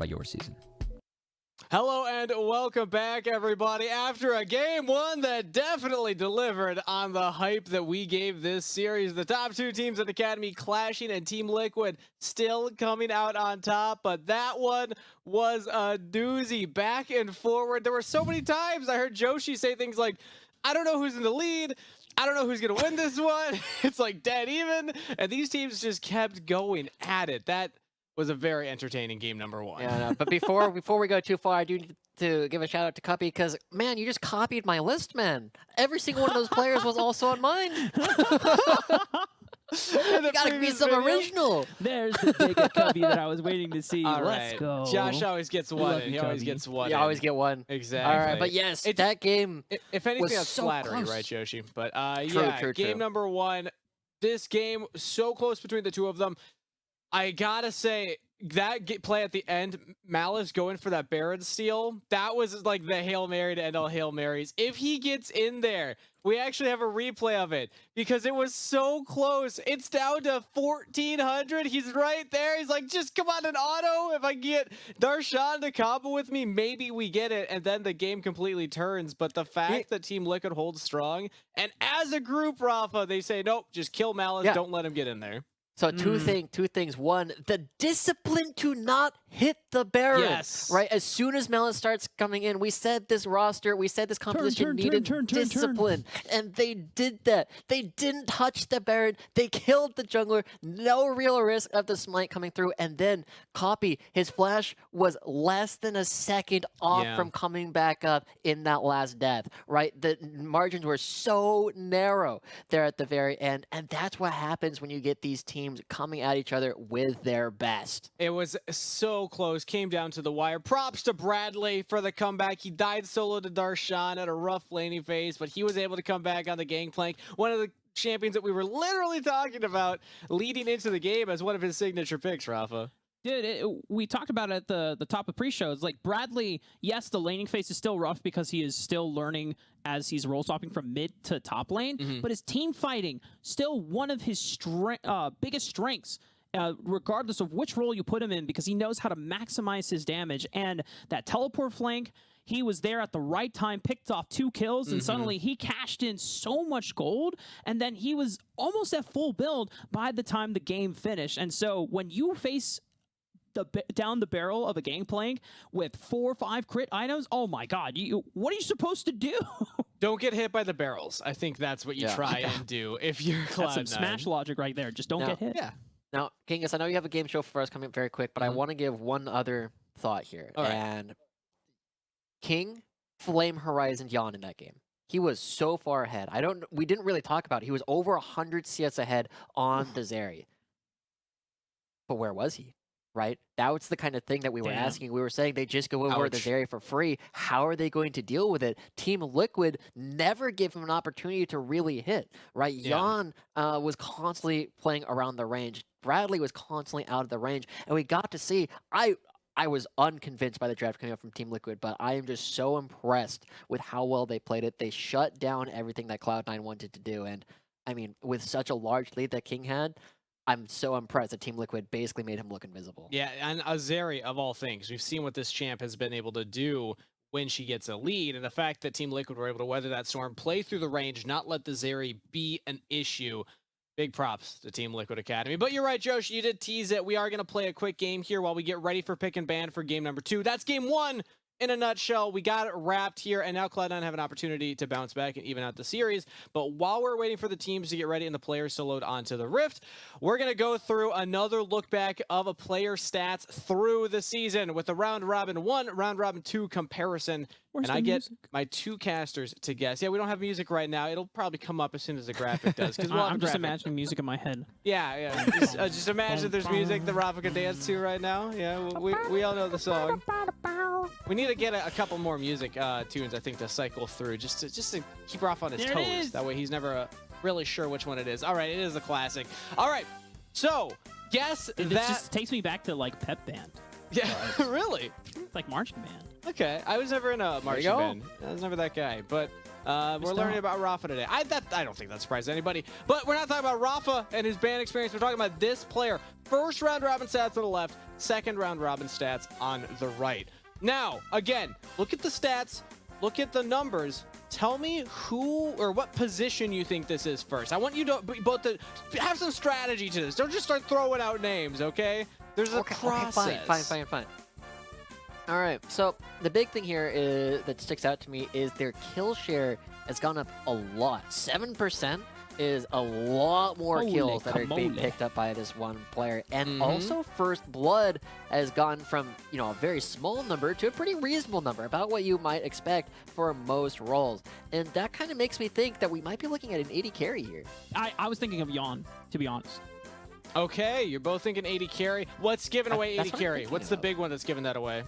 about your season. Hello and welcome back, everybody. After a game one that definitely delivered on the hype that we gave this series, the top two teams in Academy clashing and Team Liquid still coming out on top, but that one was a doozy. Back and forward. There were so many times I heard Joshi say things like, I don't know who's in the lead. I don't know who's going to win this one. It's like dead even. And these teams just kept going at it. That was a very entertaining game number one. Yeah, no, but before we go too far, I do need to give a shout out to Cuppy because, man, you just copied my list, man. Every single one of those players was also on mine. You gotta be some original. There's the big Cubby that I was waiting to see. All Let's right. go. Josh always gets one. Love you, He always Cubby. gets one. You always get one. Exactly. All right, but yes, that game. If anything, was that's so flattery, close. right, Yoshi? But True. game number one. This game so close between the two of them. I gotta say that play at the end, Malice going for that Baron steal, that was like the Hail Mary to end all Hail Marys. If he gets in there, we actually have a replay of it because it was so close. It's down to 1,400. He's right there. He's like, just come on an auto. If I can get Darshan to combo with me, maybe we get it. And then the game completely turns. But the fact that Team Liquid holds strong, and as a group, Rafa, they say, nope, just kill Malice. Yeah. Don't let him get in there. So two things. One, the discipline to not hit the Baron. Yes. Right? As soon as Melon starts coming in, we said this roster, we said this composition needed discipline. And they did that. They didn't touch the Baron. They killed the jungler. No real risk of the smite coming through. And then Copy, his flash was less than a second off from coming back up in that last death. Right? The margins were so narrow there at the very end. And that's what happens when you get these teams coming at each other with their best. It was so close. Came down to the wire. Props to Bradley for the comeback. He died solo to Darshan at a rough laning phase, but he was able to come back on the gangplank. One of the champions that we were literally talking about leading into the game as one of his signature picks, Rafa. Dude, we talked about it at the top of pre-show. It's like Bradley, yes, the laning phase is still rough because he is still learning as he's role swapping from mid to top lane, but his team fighting, still one of his biggest strengths, regardless of which role you put him in, because he knows how to maximize his damage. And that teleport flank, he was there at the right time, picked off 2 kills, and suddenly he cashed in so much gold, and then he was almost at full build by the time the game finished. And so when you face down the barrel of a gangplank with 4 or 5 crit items, oh my god, what are you supposed to do? Don't get hit by the barrels. I think that's what you try and do if you're Cloud9. That's some Smash logic right there. Just don't get hit. Yeah. Now, Kingus, I know you have a game show for us coming up very quick, but I want to give one other thought here. All right. And King Flame Horizon Yon in that game. He was so far ahead. We didn't really talk about it. He was over 100 CS ahead on the Zeri. But where was he? Right? That was the kind of thing that we were asking. We were saying they just go over the Zeri for free. How are they going to deal with it? Team Liquid never give him an opportunity to really hit, right? Jan was constantly playing around the range. Bradley was constantly out of the range. And we got to see, I was unconvinced by the draft coming up from Team Liquid, but I am just so impressed with how well they played it. They shut down everything that Cloud9 wanted to do. And, I mean, with such a large lead that King had, I'm so impressed that Team Liquid basically made him look invisible. Yeah, and Azeri, of all things, we've seen what this champ has been able to do when she gets a lead, and the fact that Team Liquid were able to weather that storm, play through the range, not let the Zeri be an issue. Big props to Team Liquid Academy. But you're right, Josh, you did tease it. We are going to play a quick game here while we get ready for pick and ban for game number 2. That's game 1. In a nutshell, we got it wrapped here, and now Cloud9 have an opportunity to bounce back and even out the series. But while we're waiting for the teams to get ready and the players to load onto the Rift, we're going to go through another look back of a player stats through the season with a round robin 1, round robin 2 comparison. Where's and the I get music? my 2 casters to guess. Yeah, we don't have music right now. It'll probably come up as soon as the graphic does. Because I'm just imagining music in my head. Yeah. Just imagine there's music that Rafa can dance to right now. Yeah, we all know the song. We need to get a couple more music tunes, I think, to cycle through, just to keep Rafa on his There it toes. is. That way he's never really sure which one it is. All right, it is a classic. All right, so guess It that. just takes me back to like pep band. Yeah, really? It's like marching band. Okay, I was never in a marching go. band. I was never that guy, but we're learning about Rafa today. I don't think that surprised anybody, but we're not talking about Rafa and his band experience. We're talking about this player. First round robin stats on the left, second round robin stats on the right. Now, again, look at the stats, look at the numbers. Tell me who or what position you think this is first. I want you to both to have some strategy to this. Don't just start throwing out names, okay? There's a process. Okay, fine. All right, so the big thing here that sticks out to me is their kill share has gone up a lot. 7% is a lot more kills that are being picked up by this one player. And also First Blood has gone from, a very small number to a pretty reasonable number, about what you might expect for most roles. And that kind of makes me think that we might be looking at an 80 carry here. I was thinking of Yawn, to be honest. Okay, you're both thinking 80 carry. What's giving away 80 carry? What's the of. big one that's giving that away?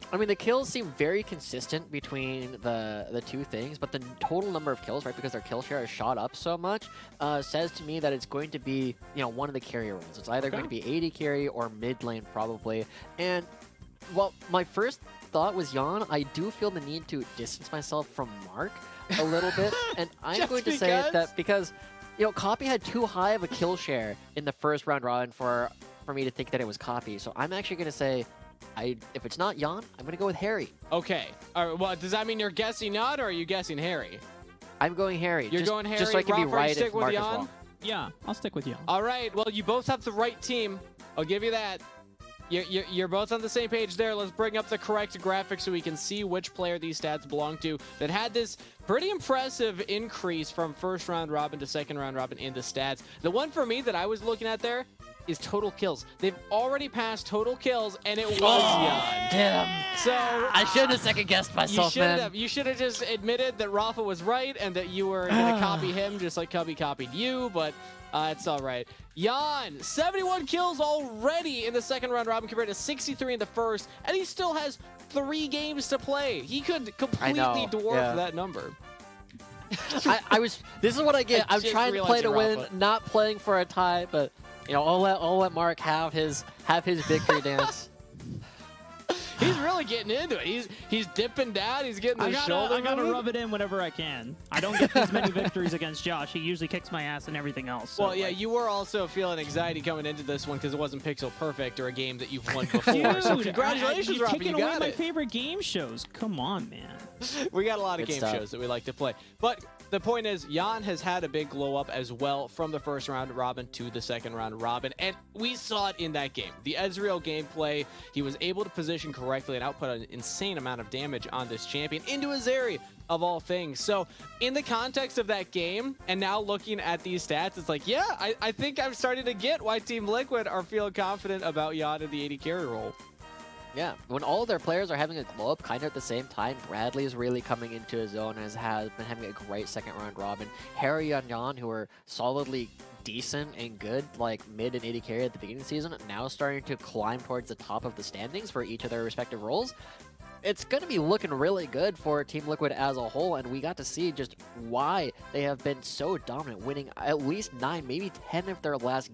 I mean, the kills seem very consistent between the two things, but the total number of kills, right, because their kill share has shot up so much, says to me that it's going to be, one of the carry roles. It's either going to be 80 carry or mid lane, probably. And, well, my first thought was Yawn. I do feel the need to distance myself from Mark a little bit, and I'm going to say that because, Copy had too high of a kill share in the first round robin for me to think that it was Copy. So I'm actually going to say, if it's not Yawn, I'm going to go with Harry. Okay. All right, well, does that mean you're guessing not, or are you guessing Harry? I'm going Harry. You're going Harry? Just so I can be Rob, right stick if with Mark is Yawn? wrong. Yeah, I'll stick with Yawn. All right. Well, you both have the right team. I'll give you that. You're both on the same page there. Let's bring up the correct graphic so we can see which player these stats belong to that had this pretty impressive increase from first round robin to second round robin in the stats. The one for me that I was looking at there is total kills. They've already passed total kills, and it was Yawn. Damn. So I should have second guessed myself, man. You should have just admitted that Rafa was right and that you were going to copy him just like Cubby copied you, but it's all right. Yawn, 71 kills already in the second round robin compared to 63 in the first, and he still has 3 games to play. He could completely dwarf that number. This is what I get. I'm just trying to play to win, Rafa. not playing for a tie, but I'll let Mark have his victory dance. He's really getting into it. He's dipping down. He's getting the shoulder. I gotta move. rub it in whenever I can. I don't get as many victories against Josh. He usually kicks my ass and everything else. So, Well, yeah, you were also feeling anxiety coming into this one because it wasn't pixel perfect or a game that you've won before. Dude, So congratulations, you're Rafa. taking You away got my it. favorite game shows. Come on, man. We got a lot of Good game stuff. shows that we like to play. But the point is, Yawn has had a big glow up as well from the first round robin to the second round robin. And we saw it in that game. The Ezreal gameplay, he was able to position correctly and output an insane amount of damage on this champion into his area of all things. So in the context of that game, and now looking at these stats, it's like, yeah, I think I'm starting to get why Team Liquid are feeling confident about Yawn in the 80 carry role. Yeah, when all their players are having a glow up kind of at the same time, Bradley is really coming into his own and has been having a great second round robin. Harry and Yawn, who are solidly decent and good, like mid and 80 carry at the beginning of the season, now starting to climb towards the top of the standings for each of their respective roles. It's going to be looking really good for Team Liquid as a whole, and we got to see just why they have been so dominant, winning at least 9, maybe 10 of their last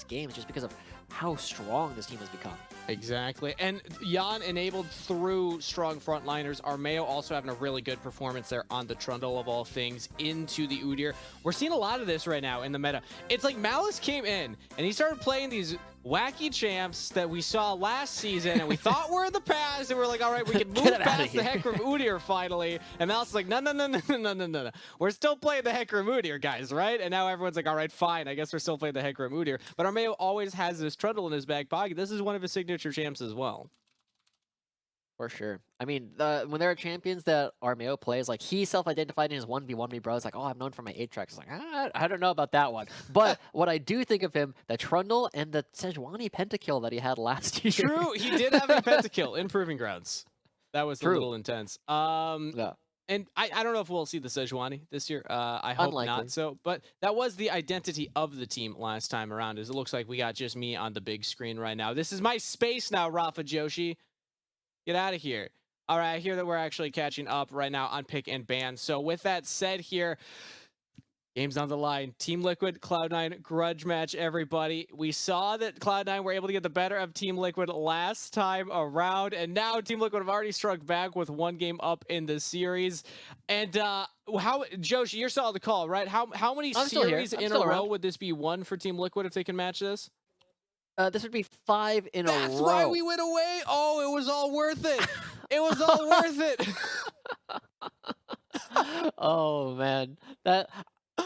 games, just because of how strong this team has become. Exactly. And Yawn enabled through strong frontliners. Armeo also having a really good performance there on the Trundle of all things into the Udyr. We're seeing a lot of this right now in the meta. It's like Malice came in and he started playing these wacky champs that we saw last season and we thought were in the past and we're like, all right, we can move past the Hecarim Udyr finally. And Malice is like, no. We're still playing the Hecarim Udyr, guys, right? And now everyone's like, all right, fine. I guess we're still playing the Hecarim Udyr. But Armeo always has this Trundle in his back pocket. This is one of his signature champs as well. For sure. I mean, when there are champions that Armeo plays, like he self-identified in his 1v1 me, bro. It's like, oh, I'm known for my 8-tracks. Like, I don't know about that one. But what I do think of him, the Trundle and the Sejuani pentakill that he had last year. True, he did have a pentakill in Proving Grounds. That was a little intense. Yeah. And I don't know if we'll see the Sejuani this year. I hope Unlikely. not. So, but that was the identity of the team last time around. Is it looks like we got just me on the big screen right now. This is my space now, Rafa Joshi. Get out of here. All right, I hear that we're actually catching up right now on pick and ban. So with that said here, game's on the line. Team Liquid, Cloud9 grudge match, everybody. We saw that Cloud9 were able to get the better of Team Liquid last time around, and now Team Liquid have already struck back with 1 game up in the series. And Joshi, you're still on the call, right? How many series in a row would this be won for Team Liquid if they can match this? This would be 5 in a row. That's why we went away. Oh, it was all worth it. It was all worth it. Oh man, that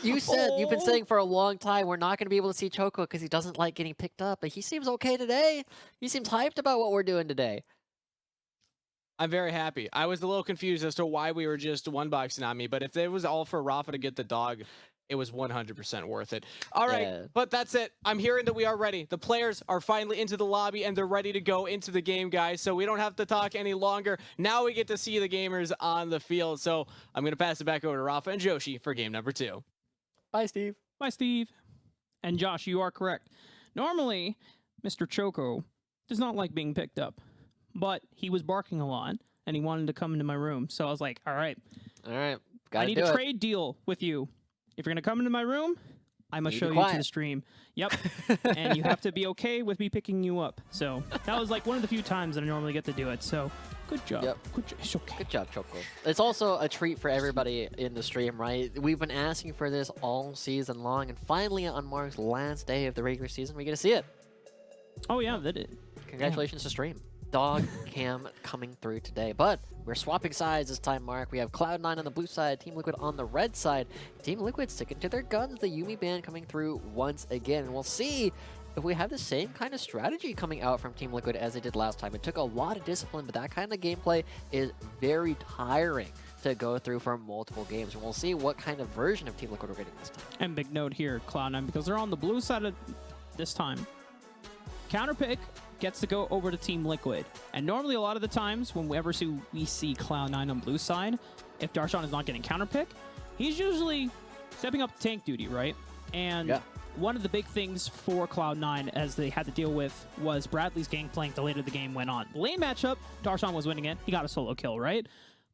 you said you've been Oh. saying for a long time we're not going to be able to see Choco because he doesn't like getting picked up, but he seems okay today. He seems hyped about what we're doing today. I'm very happy. I was a little confused as to why we were just one-boxing on me, but if it was all for Rafa to get the dog, it was 100% worth it. All right, Yeah. but that's it. I'm hearing that we are ready. The players are finally into the lobby, and they're ready to go into the game, guys, so we don't have to talk any longer. Now we get to see the gamers on the field, so I'm going to pass it back over to Rafa and Joshi for game number 2. Bye, Steve. Bye, Steve. And Josh, you are correct. Normally, Mr. Choco does not like being picked up, but he was barking a lot, and he wanted to come into my room. So I was like, all right, All right, I gotta need do a it. trade deal with you. If you're going to come into my room, I must You show be you to quiet. the stream. Yep. And you have to be okay with me picking you up. So that was like one of the few times that I normally get to do it. So good job. Yep. Good job. It's okay. Good job, Choco. It's also a treat for everybody in the stream, right? We've been asking for this all season long, and finally on Mark's last day of the regular season, we get to see it. Oh, yeah, that is. Congratulations to stream. Dog cam coming through today. But we're swapping sides this time, Mark. We have Cloud9 on the blue side, Team Liquid on the red side. Team Liquid sticking to their guns. The Yuumi ban coming through once again. And we'll see if we have the same kind of strategy coming out from Team Liquid as they did last time. It took a lot of discipline, but that kind of gameplay is very tiring to go through for multiple games. And we'll see what kind of version of Team Liquid we're getting this time. And big note here, Cloud9, because they're on the blue side of this time. Counterpick gets to go over to Team Liquid. And normally a lot of the times when we see Cloud9 on blue side, if Darshan is not getting counterpick, he's usually stepping up to tank duty, right? And Yeah. one of the big things for Cloud9 as they had to deal with was Bradley's gangplank the later the game went on. The lane matchup, Darshan was winning it. He got a solo kill, right?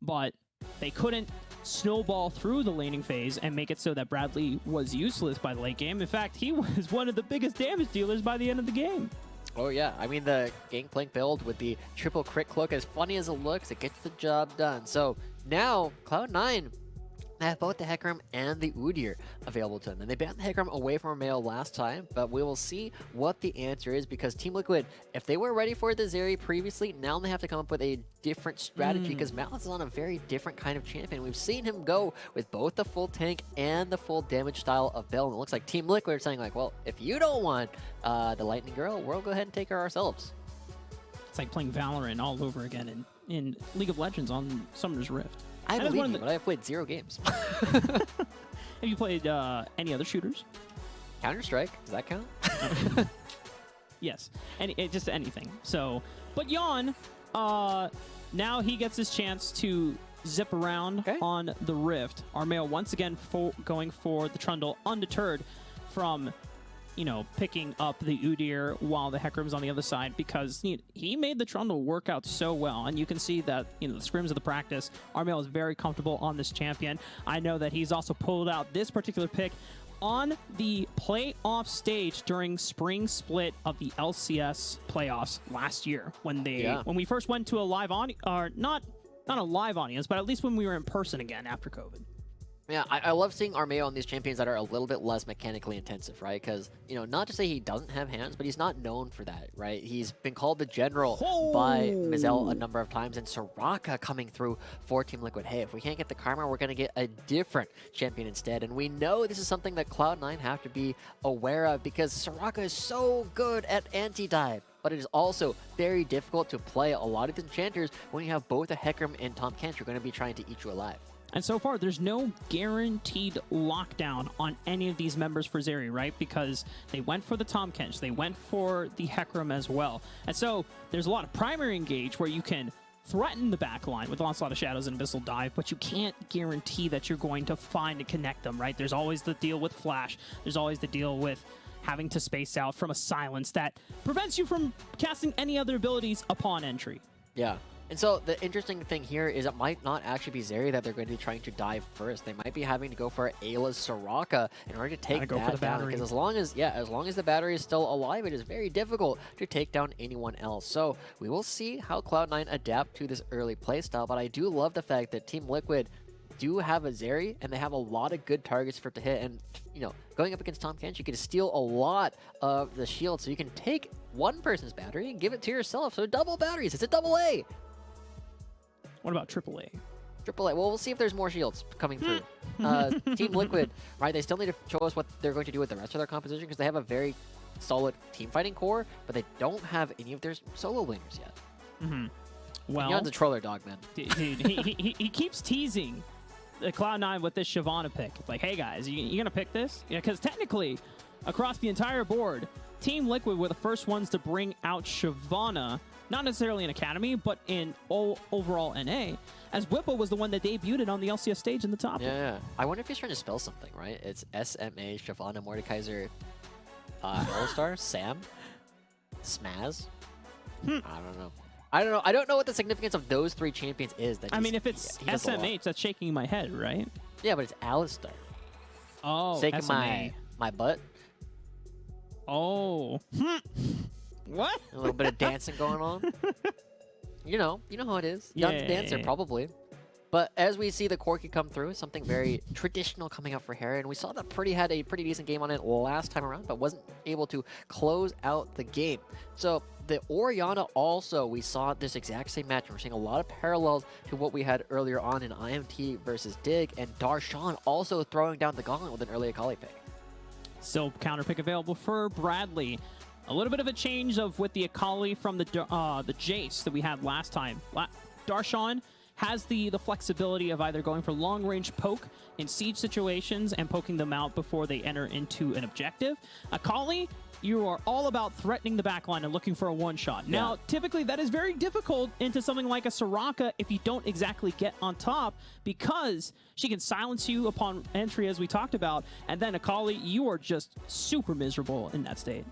But they couldn't snowball through the laning phase and make it so that Bradley was useless by the late game. In fact, he was one of the biggest damage dealers by the end of the game. Oh yeah, I mean the Gangplank build with the triple crit cloak, as funny as it looks, it gets the job done. So now Cloud9 have both the Hecarim and the Udyr available to them. And they banned the Hecarim away from Romeo last time, but we will see what the answer is, because Team Liquid, if they were ready for the Zeri previously, now they have to come up with a different strategy, because Malice is on a very different kind of champion. We've seen him go with both the full tank and the full damage style of Bell, and it looks like Team Liquid are saying like, well, if you don't want the Lightning Girl, we'll go ahead and take her ourselves. It's like playing Valorant all over again in League of Legends on Summoner's Rift. I That is believe one you, of the- but I've played 0 games. Have you played any other shooters? Counter-Strike, does that count? Yes, just anything. So, but Yawn, now he gets his chance to zip around Okay. on the Rift. Armeo once again going for the Trundle, undeterred from, picking up the Udyr while the Hecarim's on the other side, because he made the Trundle work out so well. And you can see that, the scrims of the practice, Armeo is very comfortable on this champion. I know that he's also pulled out this particular pick on the playoff stage during spring split of the LCS playoffs last year, when we first went to a live audience, or not a live audience, but at least when we were in person again after COVID. Yeah, I love seeing Armeo on these champions that are a little bit less mechanically intensive, right? Because, not to say he doesn't have hands, but he's not known for that, right? He's been called the general by Mizel a number of times, and Soraka coming through for Team Liquid. Hey, if we can't get the Karma, we're going to get a different champion instead. And we know this is something that Cloud9 have to be aware of, because Soraka is so good at anti-dive. But it is also very difficult to play a lot of these enchanters when you have both a Hecarim and Tahm Kench who are going to be trying to eat you alive. And so far, there's no guaranteed lockdown on any of these members for Zeri, right? Because they went for the Tahm Kench, they went for the Hecarim as well. And so there's a lot of primary engage where you can threaten the backline with Onslaught of Shadows and Abyssal Dive, but you can't guarantee that you're going to find and connect them, right? There's always the deal with Flash. There's always the deal with having to space out from a silence that prevents you from casting any other abilities upon entry. Yeah. And so the interesting thing here is it might not actually be Zeri that they're going to be trying to dive first. They might be having to go for Ayla's Soraka in order to take go for that the down. battery. Because as long as the battery is still alive, it is very difficult to take down anyone else. So we will see how Cloud9 adapt to this early playstyle. But I do love the fact that Team Liquid do have a Zeri, and they have a lot of good targets for it to hit. And, you know, going up against Tom Kench, you can steal a lot of the shield, so you can take one person's battery and give it to yourself. So double batteries. It's a double A. What about AAA? AAA. Well, we'll see if there's more shields coming through. Team Liquid, right? They still need to show us what they're going to do with the rest of their composition because they have a very solid team fighting core, but they don't have any of their solo laners yet. Well, Neon's a troller dog, man. dude, he keeps teasing the Cloud9 with this Shyvana pick. It's like, hey guys, you gonna pick this? Yeah, because technically, across the entire board, Team Liquid were the first ones to bring out Shyvana, not necessarily in Academy, but in overall NA, as Whipple was the one that debuted on the LCS stage in the top. Yeah. I wonder if he's trying to spell something, right? It's SMA, Shyvana, Mordekaiser, All-Star, Sam, Smaz. I don't know. I don't know what the significance of those three champions is. That I mean, if it's SMH, that's shaking my head, right? Yeah, but it's Alistar. Oh, Shaking SMA. my butt. Oh. What? A little bit of dancing going on. You know how it is. Young's dancer, probably. But as we see the Corki come through, something very traditional coming up for Hera, and we saw that had a pretty decent game on it last time around, but wasn't able to close out the game. So the Orianna also, we saw this exact same match. We're seeing a lot of parallels to what we had earlier on in IMT versus Dig, and Darshan also throwing down the gauntlet with an early Akali pick. Still counter pick available for Bradley. A little bit of a change with the Akali from the Jace that we had last time. Darshan has the flexibility of either going for long-range poke in siege situations and poking them out before they enter into an objective. Akali, you are all about threatening the backline and looking for a one-shot. Now, typically that is very difficult into something like a Soraka if you don't exactly get on top, because she can silence you upon entry, as we talked about, and then Akali, you are just super miserable in that state.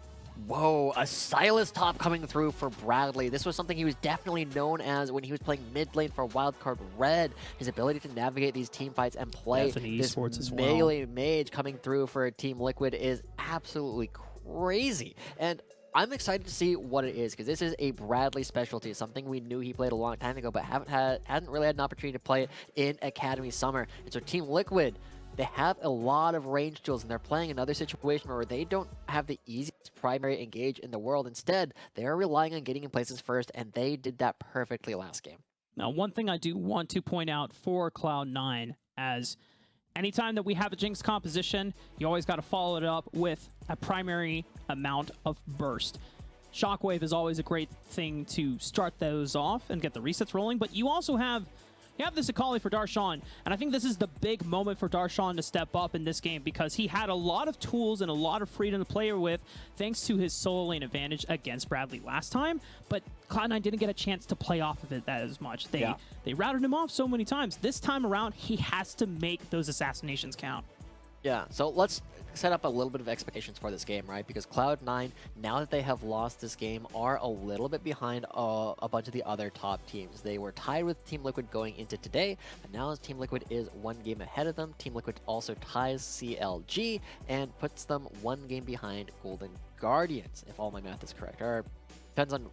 Whoa, a Silas top coming through for Bradley. This was something he was definitely known as when he was playing mid lane for Wildcard Red. His ability to navigate these team fights and play this melee mage coming through for Team Liquid is absolutely crazy. And I'm excited to see what it is, because this is a Bradley specialty, something we knew he played a long time ago, but hadn't really had an opportunity to play it in Academy Summer. And so Team Liquid, they have a lot of range tools, and they're playing another situation where they don't have the easiest primary engage in the world. Instead, they are relying on getting in places first, and they did that perfectly last game. Now, one thing I do want to point out for Cloud9, as anytime that we have a Jinx composition, you always got to follow it up with a primary amount of burst. Shockwave is always a great thing to start those off and get the resets rolling, but you also have this Akali for Darshan, and I think this is the big moment for Darshan to step up in this game, because he had a lot of tools and a lot of freedom to play with thanks to his solo lane advantage against Bradley last time, but Cloud9 didn't get a chance to play off of it that as much. They routed him off so many times. This time around, he has to make those assassinations count. Yeah, so let's set up a little bit of expectations for this game, right? Because Cloud9, now that they have lost this game, are a little bit behind a bunch of the other top teams. They were tied with Team Liquid going into today, but now as Team Liquid is one game ahead of them, Team Liquid also ties CLG and puts them one game behind Golden Guardians, if all my math is correct. Or depends on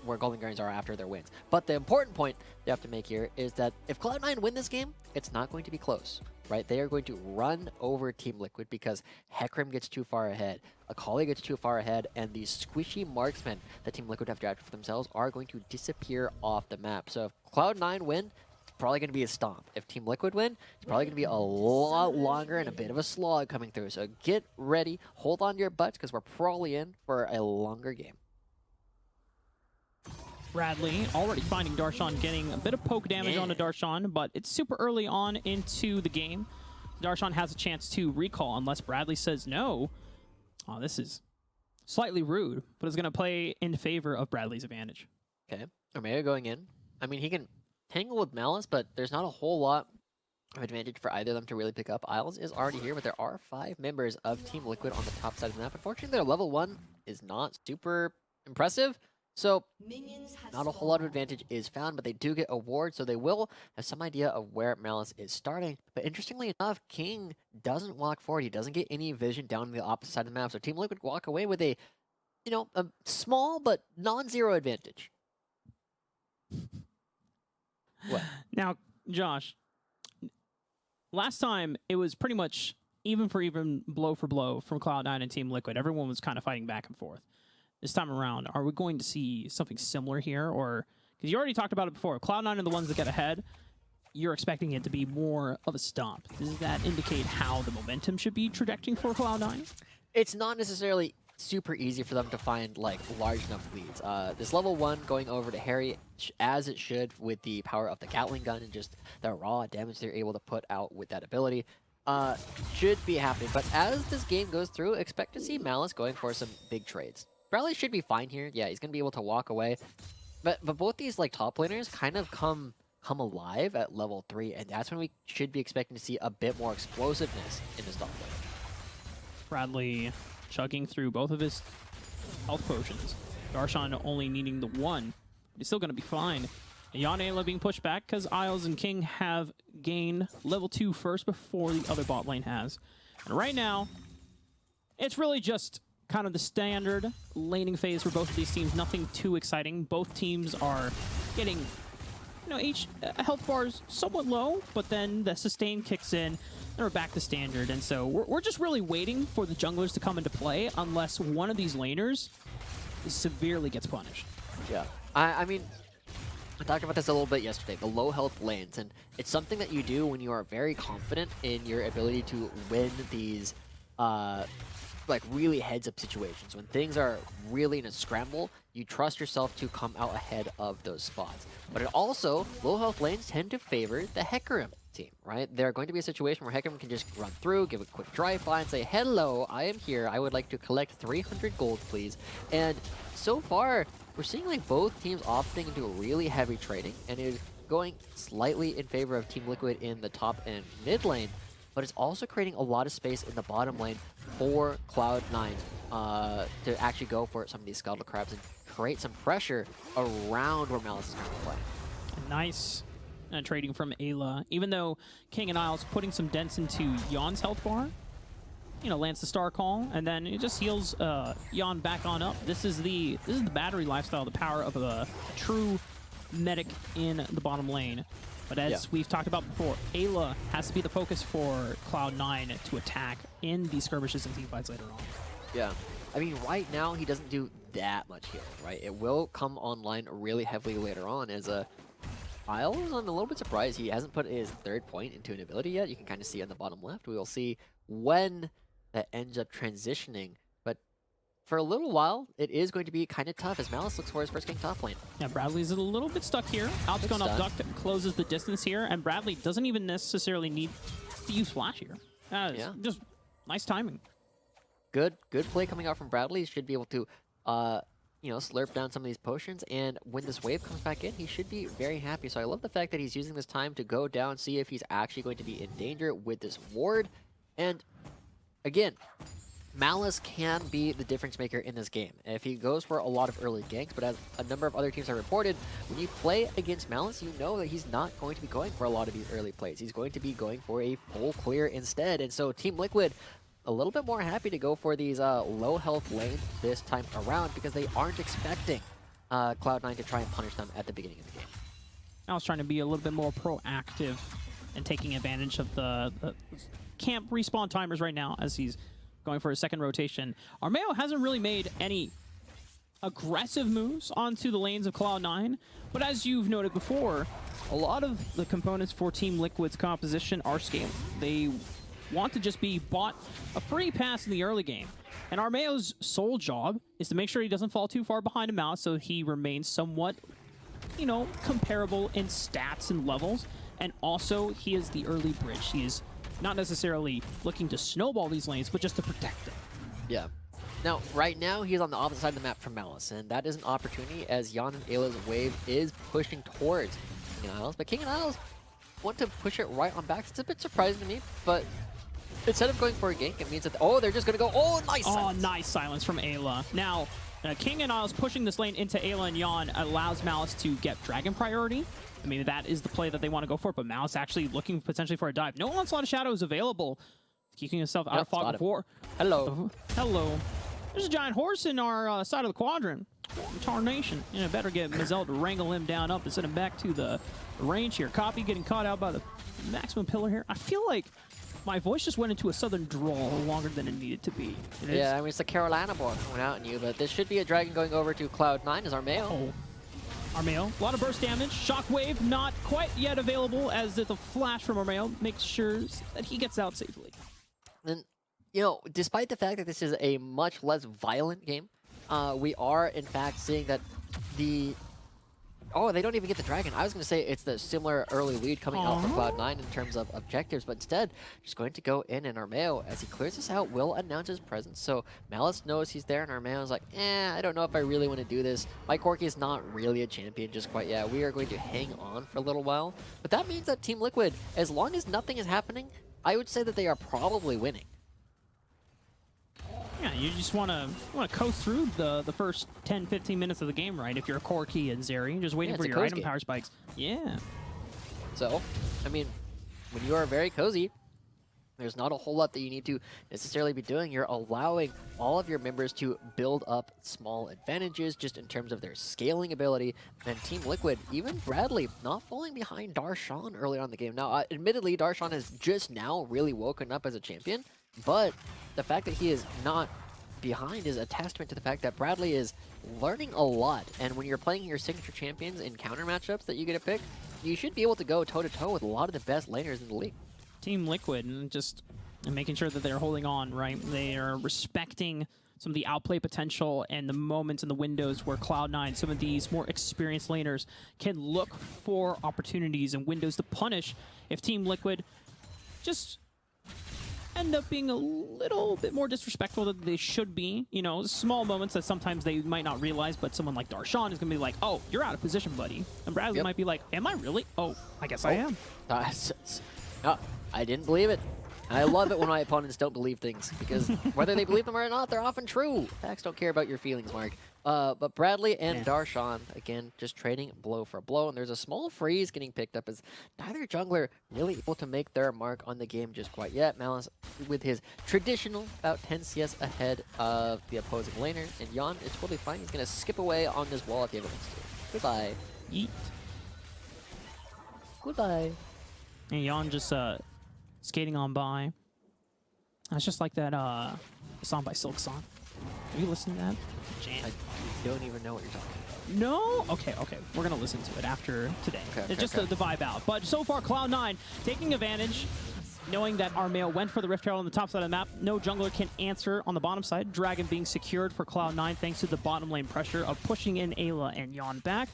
where Golden Guardians are after their wins. But the important point they have to make here is that if Cloud9 win this game, it's not going to be close, right? They are going to run over Team Liquid because Hecarim gets too far ahead, Akali gets too far ahead, and these squishy marksmen that Team Liquid have drafted for themselves are going to disappear off the map. So if Cloud9 win, it's probably going to be a stomp. If Team Liquid win, it's probably going to be a lot longer and a bit of a slog coming through. So get ready, hold on to your butts, because we're probably in for a longer game. Bradley already finding Darshan, getting a bit of poke damage onto Darshan, but it's super early on into the game. Darshan has a chance to recall unless Bradley says no. Oh, this is slightly rude, but it's going to play in favor of Bradley's advantage. Okay, Omega going in. I mean, he can tangle with Malice, but there's not a whole lot of advantage for either of them to really pick up. Isles is already here, but there are 5 members of Team Liquid on the top side of the map. Unfortunately, their level 1 is not super impressive. So, not a whole lot of advantage is found, but they do get awards, so they will have some idea of where Malice is starting. But interestingly enough, King doesn't walk forward. He doesn't get any vision down the opposite side of the map. So Team Liquid walk away with a, a small but non-zero advantage. What? Now, Josh, last time it was pretty much even for even, blow for blow from Cloud9 and Team Liquid. Everyone was kind of fighting back and forth. This time around, are we going to see something similar here? Or, because you already talked about it before, Cloud9 are the ones that get ahead. You're expecting it to be more of a stomp. Does that indicate how the momentum should be trajecting for Cloud9? It's not necessarily super easy for them to find like large enough leads. This level 1 going over to Harry as it should with the power of the Gatling gun and just the raw damage they're able to put out with that ability should be happening. But as this game goes through, expect to see Malice going for some big trades. Bradley should be fine here. Yeah, he's gonna be able to walk away. But both these like top laners kind of come alive at level 3, and that's when we should be expecting to see a bit more explosiveness in this top lane. Bradley chugging through both of his health potions. Darshan only needing the one. He's still going to be fine. Yon Ayla being pushed back because Isles and King have gained level 2 first before the other bot lane has. And right now, it's really just kind of the standard laning phase for both of these teams. Nothing too exciting. Both teams are getting, you know, each health bars somewhat low, but then the sustain kicks in. We're back to standard, and so we're just really waiting for the junglers to come into play unless one of these laners severely gets punished. Yeah, I mean, I talked about this a little bit yesterday, the low health lanes, and it's something that you do when you are very confident in your ability to win these like really heads-up situations. When things are really in a scramble, you trust yourself to come out ahead of those spots. But it also, low health lanes tend to favor the Hecarim team, right? They're going to be a situation where Hecarim can just run through, give a quick drive-by, and say, hello, I am here. I would like to collect 300 gold, please. And so far, we're seeing like both teams opting into a really heavy trading, and it is going slightly in favor of Team Liquid in the top and mid lane, but it's also creating a lot of space in the bottom lane for Cloud9 to actually go for some of these Scuttle Crabs and create some pressure around where Malice is going to play. Nice trading from Ayla. Even though King and Isles putting some dents into Yon's health bar, you know, lands the Star Call, and then it just heals Yon back on up. This is the battery lifestyle, the power of a true medic in the bottom lane. But as we've talked about before, Ayla has to be the focus for Cloud9 to attack in these skirmishes and teamfights later on. Yeah. I mean, right now, he doesn't do that much healing, right? It will come online really heavily later on as Isles, I'm a little bit surprised he hasn't put his third point into an ability yet. You can kind of see on the bottom left. We will see when that ends up transitioning. But for a little while, it is going to be kind of tough as Malice looks for his first king top lane. Yeah, Bradley's a little bit stuck here. Alp's going up duck, closes the distance here, and Bradley doesn't even necessarily need to use flash here. Yeah. Just nice timing. Good play coming out from Bradley. He should be able to you know, slurp down some of these potions, and when this wave comes back in, he should be very happy. So I love the fact that he's using this time to go down, see if he's actually going to be in danger with this ward. And again, Malice can be the difference maker in this game if he goes for a lot of early ganks, but as a number of other teams have reported, when you play against Malice, you know that he's not going to be going for a lot of these early plays. He's going to be going for a full clear instead. And so Team Liquid, a little bit more happy to go for these low health lanes this time around because they aren't expecting Cloud9 to try and punish them at the beginning of the game. I was trying to be a little bit more proactive and taking advantage of the camp respawn timers right now as he's going for a second rotation. Armeo hasn't really made any aggressive moves onto the lanes of Cloud9, but as you've noted before, a lot of the components for Team Liquid's composition are scaling. They want to just be bought a free pass in the early game. And Armeo's sole job is to make sure he doesn't fall too far behind a mouse so he remains somewhat, you know, comparable in stats and levels. And also, he is the early bridge. He is not necessarily looking to snowball these lanes, but just to protect them. Yeah. Now, right now, he's on the opposite side of the map from Malice, and that is an opportunity as Yon and Ayla's wave is pushing towards King and Isles. But King and Isles want to push it right on back. It's a bit surprising to me, but instead of going for a gank, it means that, they're just going to go, nice silence. Nice silence from Ayla. Now, King and Isles pushing this lane into Ayla and Yon allows Malice to get Dragon priority. I mean, that is the play that they want to go for, but Malice actually looking potentially for a dive. No Onslaught of Shadows available. Keeping himself out of fog before. Hello. Hello. There's a giant horse in our side of the quadrant. Tarnation. You know, better get Mazel to wrangle him down up and send him back to the range here. Copy getting caught out by the maximum pillar here. I feel like my voice just went into a southern drawl longer than it needed to be. Yeah, I mean, it's the Carolina boy coming out on you, but this should be a dragon going over to Cloud9 as Armeo. Oh. Armeo, a lot of burst damage. Shockwave not quite yet available as the flash from Armeo makes sure that he gets out safely. And, you know, despite the fact that this is a much less violent game, we are, in fact, seeing that the... Oh, they don't even get the dragon. I was going to say it's the similar early lead coming out for Cloud9 in terms of objectives, but instead, just going to go in, and Armeo, as he clears this out, will announce his presence. So Malice knows he's there, and Armeo's like, I don't know if I really want to do this. My Corki is not really a champion just quite yet. We are going to hang on for a little while. But that means that Team Liquid, as long as nothing is happening, I would say that they are probably winning. Yeah, you just want to coast through the first 10, 15 minutes of the game, right? If you're a Corki and Zeri, just waiting for your item power spikes. Yeah. So, I mean, when you are very cozy, there's not a whole lot that you need to necessarily be doing. You're allowing all of your members to build up small advantages just in terms of their scaling ability. And Team Liquid, even Bradley, not falling behind Darshan early on in the game. Now, admittedly, Darshan has just now really woken up as a champion, but the fact that he is not behind is a testament to the fact that Bradley is learning a lot. And when you're playing your signature champions in counter matchups that you get to pick, you should be able to go toe-to-toe with a lot of the best laners in the league. Team Liquid and just making sure that they're holding on, right? They are respecting some of the outplay potential and the moments and the windows where Cloud9, some of these more experienced laners, can look for opportunities and windows to punish if Team Liquid just end up being a little bit more disrespectful than they should be. You know, small moments that sometimes they might not realize, but someone like Darshan is going to be like, oh, you're out of position, buddy. And Bradley might be like, am I really? Oh, I guess I am. No, I didn't believe it. I love it when my opponents don't believe things, because whether they believe them or not, they're often true. Facts don't care about your feelings, Mark. But Bradley and Darshan, again, just trading blow for blow, and there's a small freeze getting picked up as neither jungler really able to make their mark on the game just quite yet. Malice with his traditional about 10 CS ahead of the opposing laner, and Yon is totally fine. He's going to skip away on this wall if he ever wants to. Goodbye. Yeet. Goodbye. And Yon just skating on by. That's just like that song by Silk Song. Are you listening to that? Jam. I don't even know what you're talking about. No? Okay. We're going to listen to it after today. It's just the vibe out. But so far, Cloud9 taking advantage, knowing that Armeo went for the Rift Herald on the top side of the map. No jungler can answer on the bottom side. Dragon being secured for Cloud9 thanks to the bottom lane pressure of pushing in Ayla and Yon back.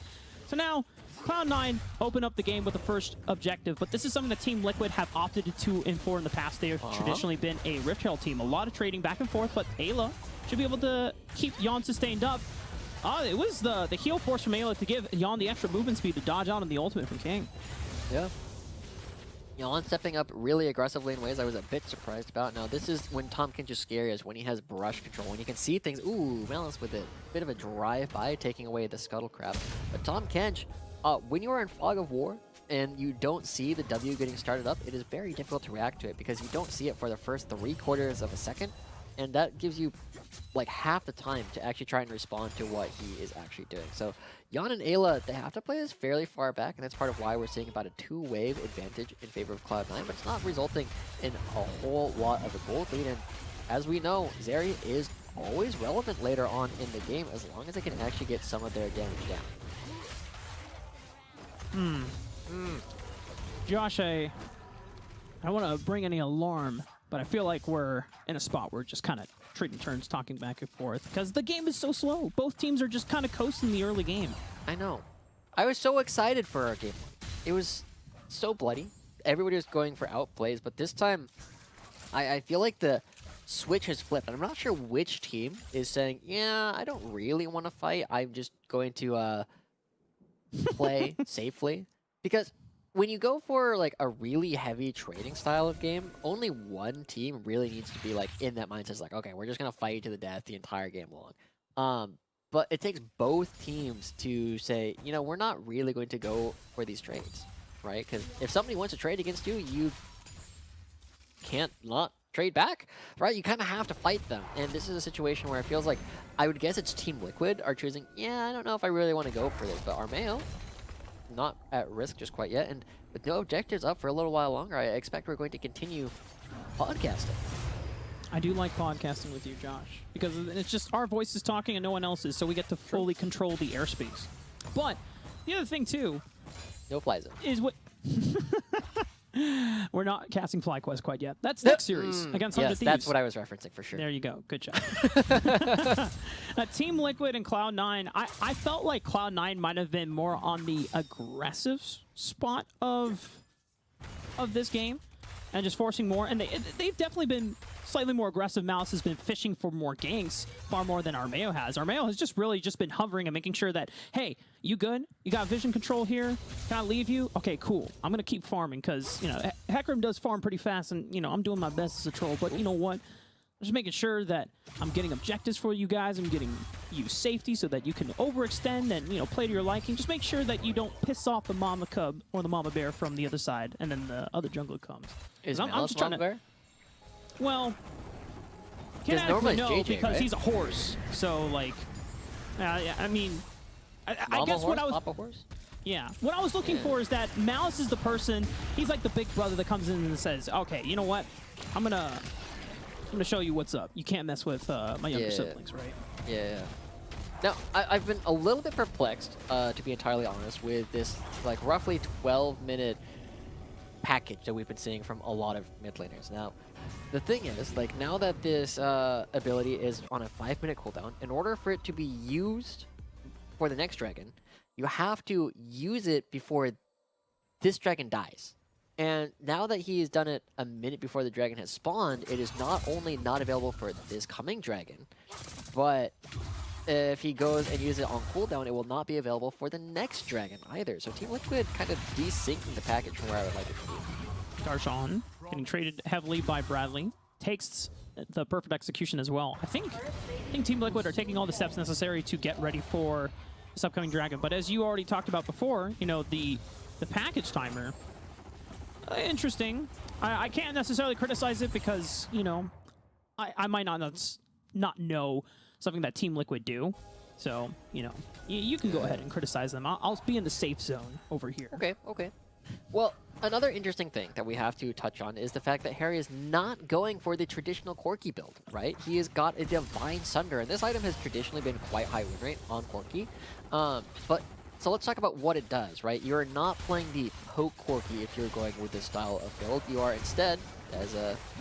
So now, Cloud9 open up the game with the first objective, but this is something that Team Liquid have opted to in the past. They have traditionally been a Rift Herald team. A lot of trading back and forth, but Ayla should be able to keep Yon sustained up. It was the heal force from Ayla to give Yon the extra movement speed to dodge out on the ultimate from King. Yeah. Yon stepping up really aggressively in ways I was a bit surprised about. Now, this is when Tahm Kench is scariest, when he has brush control, when you can see things. Ooh, Malice with a bit of a drive-by, taking away the Scuttle Crab. But Tahm Kench, when you are in Fog of War and you don't see the W getting started up, it is very difficult to react to it because you don't see it for the first 3/4 of a second, and that gives you like half the time to actually try and respond to what he is actually doing. So Yon and Ayla, they have to play this fairly far back, and that's part of why we're seeing about a 2-wave advantage in favor of Cloud9, but it's not resulting in a whole lot of a gold lead. And as we know, Zeri is always relevant later on in the game as long as they can actually get some of their damage down. Josh, I don't want to bring any alarm, but I feel like we're in a spot where we're just kind of trading turns, talking back and forth, because the game is so slow. Both teams are just kind of coasting the early game. I know. I was so excited for our game. It was so bloody. Everybody was going for outplays, but this time, I feel like the switch has flipped. And I'm not sure which team is saying, yeah, I don't really want to fight. I'm just going to play safely. Because when you go for like a really heavy trading style of game, only one team really needs to be like in that mindset. It's like, okay, we're just gonna fight to the death the entire game long. But it takes both teams to say, you know, we're not really going to go for these trades, right? Because if somebody wants to trade against you, you can't not trade back, right? You kind of have to fight them. And this is a situation where it feels like, I would guess it's Team Liquid are choosing, yeah, I don't know if I really want to go for this, but Armeo, not at risk just quite yet. And with no objectives up for a little while longer, I expect we're going to continue podcasting. I do like podcasting with you, Josh, because it's just our voices talking and no one else's, so we get to fully control the airspace. But the other thing, too, No fly zone. is what... We're not casting FlyQuest quite yet. That's next series against Hundred Yes, Thieves. that's what I was referencing for sure. There you go. Good job. Team Liquid and Cloud9, I felt like Cloud9 might have been more on the aggressive spot of this game and just forcing more. And they've definitely been slightly more aggressive. Mouse has been fishing for more ganks far more than Armeo has. Armeo has just really just been hovering and making sure that, hey, you good? You got vision control here? Can I leave you? Okay, cool. I'm going to keep farming because, you know, Hecarim does farm pretty fast and, you know, I'm doing my best as a troll. But you know what? I'm just making sure that I'm getting objectives for you guys. I'm getting you safety so that you can overextend and, you know, play to your liking. Just make sure that you don't piss off the mama cub or the mama bear from the other side and then the other jungler comes. Is I'm Malice just trying mama to... bear? Well, Because normally canonically it's no, JJ, because right? he's a horse. So, like, yeah, I mean, I guess horse, what I was... Papa horse? Yeah. What I was looking for is that Malice is the person, he's like the big brother that comes in and says, okay, you know what? I'm gonna show you what's up. You can't mess with my younger siblings, right? Yeah. Now, I've been a little bit perplexed, to be entirely honest, with this, like, roughly 12-minute package that we've been seeing from a lot of mid laners. Now, the thing is, like, now that this ability is on a 5-minute cooldown, in order for it to be used for the next dragon, you have to use it before this dragon dies. And now that he has done it a minute before the dragon has spawned, it is not only not available for this coming dragon, but if he goes and uses it on cooldown, it will not be available for the next dragon either. So Team Liquid kind of desyncing the package from where I would like it to be. Darshan getting traded heavily by Bradley. Takes the perfect execution as well. I think Team Liquid are taking all the steps necessary to get ready for this upcoming dragon. But as you already talked about before, you know, the package timer, interesting. I can't necessarily criticize it because, you know, I might not know something that Team Liquid do. So, you know, you can go ahead and criticize them. I'll be in the safe zone over here. Okay. Well, another interesting thing that we have to touch on is the fact that Harry is not going for the traditional Corki build, right? He has got a Divine Sunder, and this item has traditionally been quite high win rate on Corki. So let's talk about what it does, right? You're not playing the poke Corki if you're going with this style of build. You are instead, as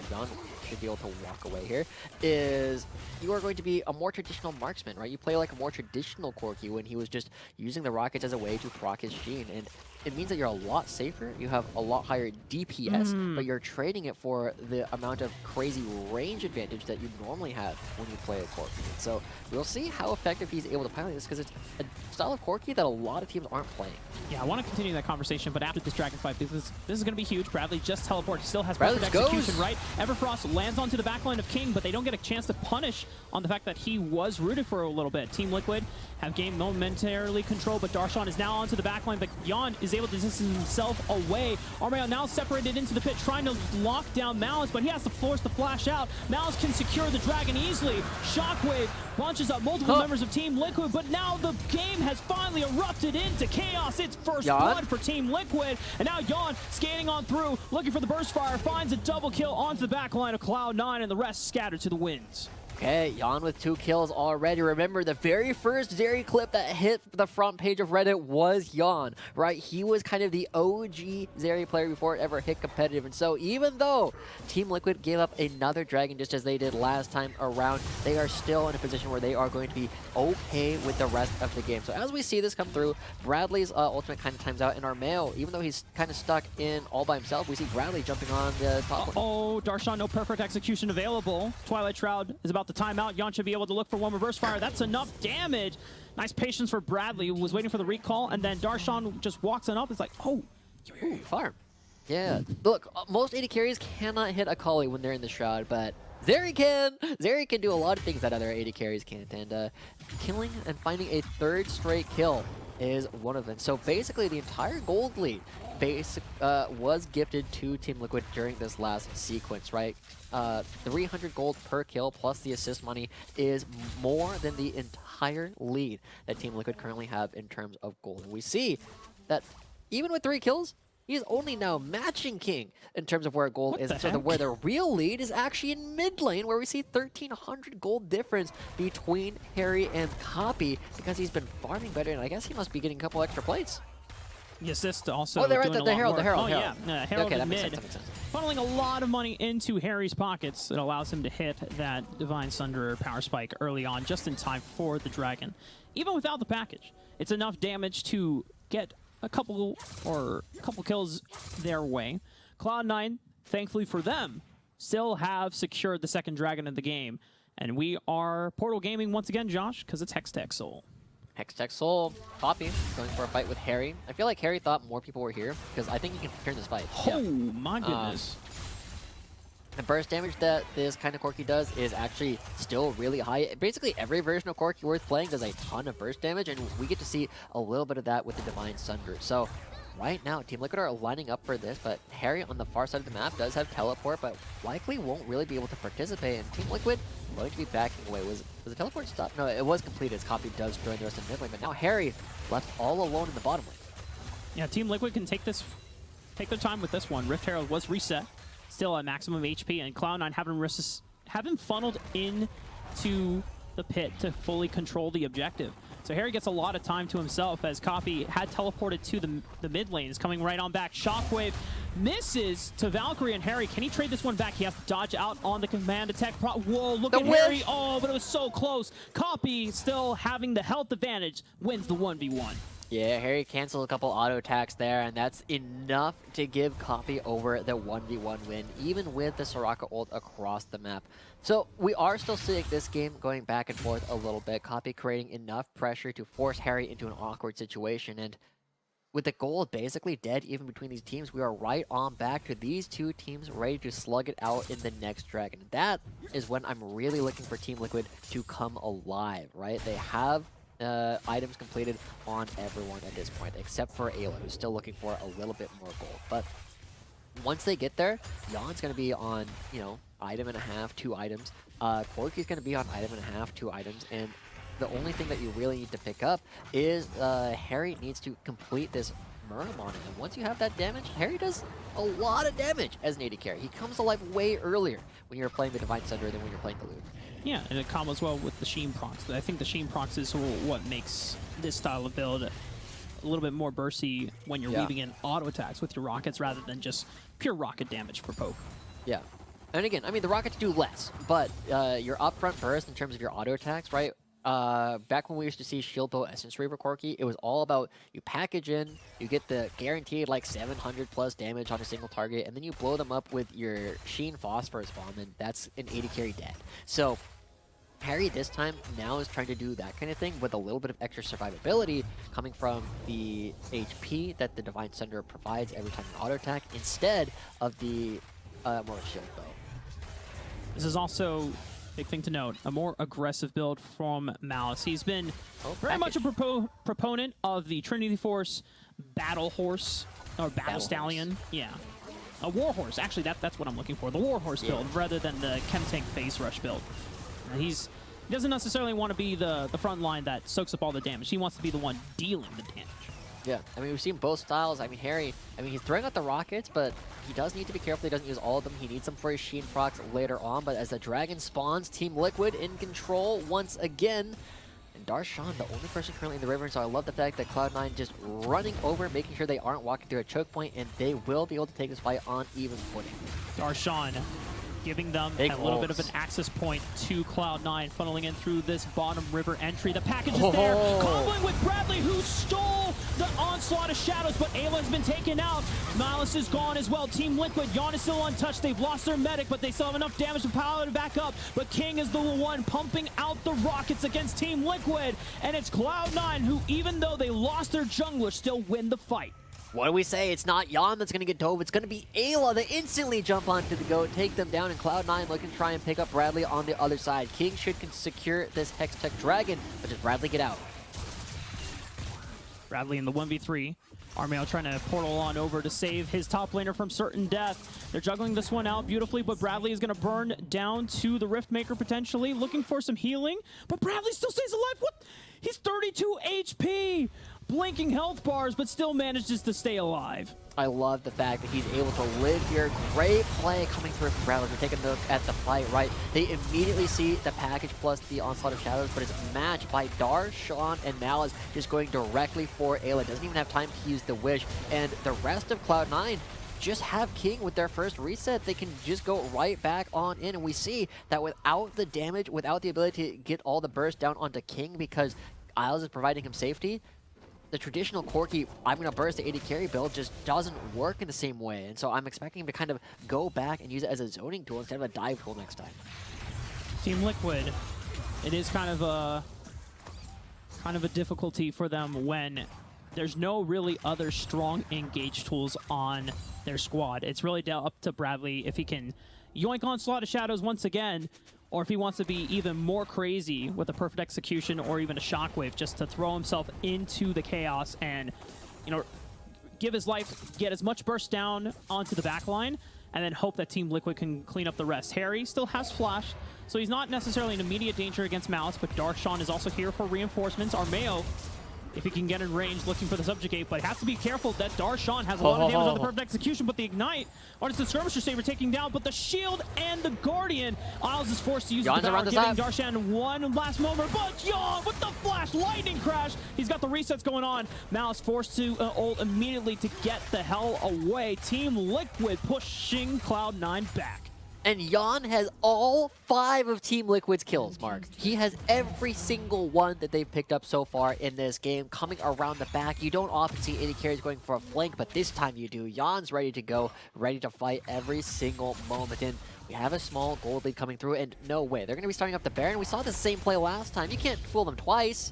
John should be able to walk away here, is you are going to be a more traditional marksman, right? You play like a more traditional Corki when he was just using the rockets as a way to proc his Sheen, and it means that you're a lot safer, you have a lot higher DPS, but you're trading it for the amount of crazy range advantage that you normally have when you play a Corki. So we'll see how effective he's able to pilot this, because it's a style of Corki that a lot of teams aren't playing. Yeah, I want to continue that conversation, but after this dragon fight, because this is going to be huge. Bradley just teleported, still has Bradley perfect execution, right? Everfrost lands onto the backline of King, but they don't get a chance to punish on the fact that he was rooted for a little bit. Team Liquid have gained momentarily control, but Darshan is now onto the backline, but Yon is able to distance himself away. Armeo now separated into the pit, trying to lock down Malice, but he has to force the flash out. Malice can secure the dragon easily. Shockwave bunches up multiple members of Team Liquid, but now the game has finally erupted into chaos. It's first blood for Team Liquid, and now Yon skating on through, looking for the burst fire, finds a double kill onto the backline of Cloud9, and the rest scattered to the winds. Okay, Yon with 2 kills already. Remember, the very first Zeri clip that hit the front page of Reddit was Yon, right? He was kind of the OG Zeri player before it ever hit competitive. And so even though Team Liquid gave up another dragon just as they did last time around, they are still in a position where they are going to be okay with the rest of the game. So as we see this come through, Bradley's ultimate kind of times out, and Armeo, even though he's kind of stuck in all by himself, we see Bradley jumping on the top lane. Oh, Darshan, no perfect execution available. Twilight Shroud is about the timeout. Yon should be able to look for one reverse fire. That's enough damage. Nice patience for Bradley, who was waiting for the recall, and then Darshan just walks on up. It's like, oh, Ooh, farm. Yeah, look, most AD carries cannot hit Akali when they're in the Shroud, but Zeri can! Zeri can do a lot of things that other AD carries can't, and killing and finding a 3rd straight kill is one of them. So basically, the entire gold lead was gifted to Team Liquid during this last sequence, right? 300 gold per kill plus the assist money is more than the entire lead that Team Liquid currently have in terms of gold. And we see that even with 3 kills, he's only now matching King in terms of where gold What is. the So heck? where the real lead is actually in mid lane, where we see 1,300 gold difference between Harry and Copy, because he's been farming better, and I guess he must be getting a couple extra plates. The assist also Oh, they're doing at a the lot Herald, more. the Herald, Oh, Herald. yeah. Herald Okay, in that makes mid. sense, that makes sense. Funneling a lot of money into Harry's pockets. It allows him to hit that Divine Sunderer power spike early on, just in time for the Dragon. Even without the package, it's enough damage to get a couple kills their way. Cloud9, thankfully for them, still have secured the second Dragon of the game. And we are Portal Gaming once again, Josh, because it's Hextech Soul. Hextech Soul, Poppy, going for a fight with Harry. I feel like Harry thought more people were here, because I think he can turn this fight. Oh, my goodness. The burst damage that this kind of Corki does is actually still really high. Basically, every version of Corki worth playing does a ton of burst damage, and we get to see a little bit of that with the Divine Sunderer. So, right now, Team Liquid are lining up for this, but Harry on the far side of the map does have teleport, but likely won't really be able to participate, and Team Liquid going to be backing away. Was the teleport stopped? No, it was completed as Copy does join the rest of mid lane, but now Harry left all alone in the bottom lane. Yeah, Team Liquid can take their time with this one. Rift Herald was reset, still at maximum HP, and Cloud9 having funneled into the pit to fully control the objective. So Harry gets a lot of time to himself as Copy had teleported to the mid lane. Is coming right on back. Shockwave misses to Valkyrie, and Harry, can he trade this one back? He has to dodge out on the command attack. Whoa, look at Harry. Oh, but it was so close. Copy still having the health advantage, wins the 1v1. Yeah, Harry canceled a couple auto attacks there, and that's enough to give Copy over the 1v1 win, even with the Soraka ult across the map. So we are still seeing this game going back and forth a little bit, Copy creating enough pressure to force Harry into an awkward situation, and with the gold basically dead even between these teams, we are right on back to these two teams ready to slug it out in the next Dragon. That is when I'm really looking for Team Liquid to come alive, right? They have items completed on everyone at this point, except for Ayla, who's still looking for a little bit more gold. But once they get there, Yon's going to be on, item and a half, 2 items. Corki's going to be on item and a half, 2 items. And the only thing that you really need to pick up is Harry needs to complete this Merm on it. And once you have that damage, Harry does a lot of damage as an AD carry. He comes alive way earlier when you're playing the Divine Sunderer than when you're playing the Lute. Yeah, and it combos well with the Sheen procs. I think the Sheen procs is what makes this style of build a little bit more bursty when you're weaving in auto attacks with your rockets rather than just pure rocket damage for poke. Yeah. And again, I mean, the rockets do less, but your upfront burst in terms of your auto attacks, right? Back when we used to see Shield Bow Essence Reaver Corki, it was all about you package in, you get the guaranteed like 700 plus damage on a single target, and then you blow them up with your Sheen Phosphorus Bomb, and that's an AD carry dead. So Harry this time now is trying to do that kind of thing with a little bit of extra survivability coming from the HP that the Divine Sunderer provides every time you auto attack instead of the more Shield Bow. This is also, big thing to note, a more aggressive build from Malice. He's been very much a proponent of the Trinity Force Battle Horse, or Battle Stallion. Horse. Yeah. A War Horse. Actually, that's what I'm looking for. The War Horse build rather than the Chem Tank Phase Rush build. He doesn't necessarily want to be the front line that soaks up all the damage. He wants to be the one dealing the damage. Yeah, I mean, we've seen both styles. I mean, Harry, he's throwing out the rockets, but he does need to be careful he doesn't use all of them. He needs them for his Sheen procs later on, but as the Dragon spawns, Team Liquid in control once again. And Darshan, the only person currently in the river, and so I love the fact that Cloud9 just running over, making sure they aren't walking through a choke point, and they will be able to take this fight on even footing. Darshan giving them a little bit of an access point to Cloud9, funneling in through this bottom river entry. The package is there, comboing with Bradley, who stole the onslaught of shadows, but Ayla's been taken out. Malice is gone as well. Team Liquid, Yon is still untouched. They've lost their medic, but they still have enough damage to power it back up. But King is the one pumping out the rockets against Team Liquid, and it's Cloud9 who, even though they lost their jungler, still win the fight. What do we say? It's not Yon that's going to get dove. It's going to be Ayla that instantly jump onto the go, take them down, and Cloud9 looking to try and pick up Bradley on the other side. King should secure this Hextech Dragon, but does Bradley get out? Bradley in the 1v3. Armeo trying to portal on over to save his top laner from certain death. They're juggling this one out beautifully, but Bradley is going to burn down to the Riftmaker potentially, looking for some healing. But Bradley still stays alive. What? He's 32 HP! Blinking health bars, but still manages to stay alive. I love the fact that he's able to live here. Great play coming through from Bradley. We're taking a look at the fight, right? They immediately see the package plus the Onslaught of Shadows, but it's matched by Dar, Sean, and Malice just going directly for Ayla. Doesn't even have time to use the Wish. And the rest of Cloud9 just have King with their first reset. They can just go right back on in. And we see that without the damage, without the ability to get all the burst down onto King because Isles is providing him safety, the traditional Corki, I'm going to burst the AD carry build just doesn't work in the same way. And so I'm expecting him to kind of go back and use it as a zoning tool instead of a dive tool next time. Team Liquid, it is kind of a difficulty for them when there's no really other strong engage tools on their squad. It's really up to Bradley if he can yoink Onslaught of Shadows once again, or if he wants to be even more crazy with a perfect execution or even a shockwave just to throw himself into the chaos and, you know, give his life, get as much burst down onto the back line, and then hope that Team Liquid can clean up the rest. Harry still has Flash, so he's not necessarily in immediate danger against Malice, but Darshan is also here for reinforcements. Armeo, if he can get in range, looking for the subjugate, but has to be careful that Darshan has a lot of damage on the perfect execution, but the Ignite, Artist and Skirmisher Saber taking down, but the Shield and the Guardian, Isles is forced to use the power, giving Darshan one last moment, but Young with the Flash, Lightning Crash, he's got the resets going on. Malice forced to ult immediately to get the hell away. Team Liquid pushing Cloud9 back. And Jan has all 5 of Team Liquid's kills, Mark. He has every single one that they've picked up so far in this game coming around the back. You don't often see AD carries going for a flank, but this time you do. Jan's ready to go, ready to fight every single moment. And we have a small gold lead coming through, and no way. They're going to be starting up the Baron. We saw the same play last time. You can't fool them twice.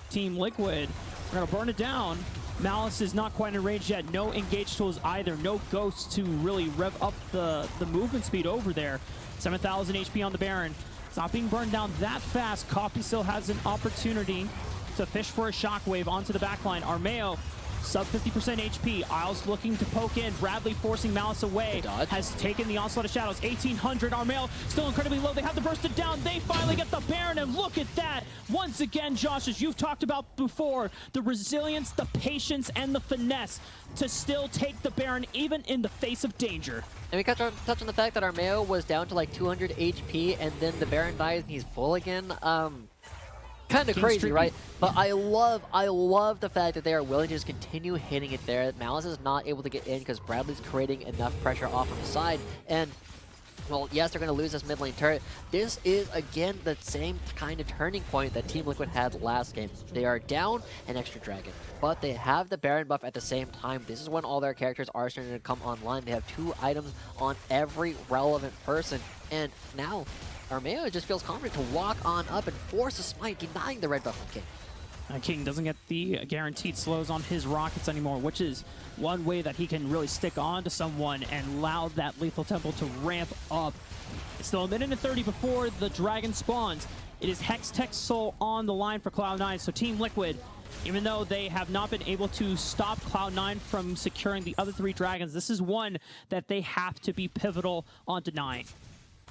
Team Liquid, we're going to burn it down. Malice is not quite in range yet. No engage tools either. No ghosts to really rev up the movement speed over there. 7,000 HP on the Baron. It's not being burned down that fast. Coffee still has an opportunity to fish for a shockwave onto the backline. Armeo, sub 50% HP. Isles looking to poke in. Bradley forcing Malice away. Has taken the Onslaught of Shadows. 1,800. Armeo still incredibly low. They have to burst it down. They finally get the Baron, and look at that. Once again, Josh, as you've talked about before, the resilience, the patience, and the finesse to still take the Baron even in the face of danger. And we touch on the fact that Armeo was down to like 200 HP, and then the Baron dies and he's full again. Kind of crazy, right? But I love the fact that they are willing to just continue hitting it there. Malice is not able to get in because Bradley's creating enough pressure off of the side. And, well, yes, they're going to lose this mid lane turret. This is, again, the same kind of turning point that Team Liquid had last game. They are down an extra dragon, but they have the Baron buff at the same time. This is when all their characters are starting to come online. They have 2 items on every relevant person. And now Armeo just feels confident to walk on up and force a smite, denying the red buff from King. King doesn't get the guaranteed slows on his rockets anymore, which is one way that he can really stick on to someone and allow that lethal tempo to ramp up. It's still 1:30 before the dragon spawns. It is Hex Tech Soul on the line for Cloud9, so Team Liquid, even though they have not been able to stop Cloud9 from securing the other 3 dragons, this is one that they have to be pivotal on denying.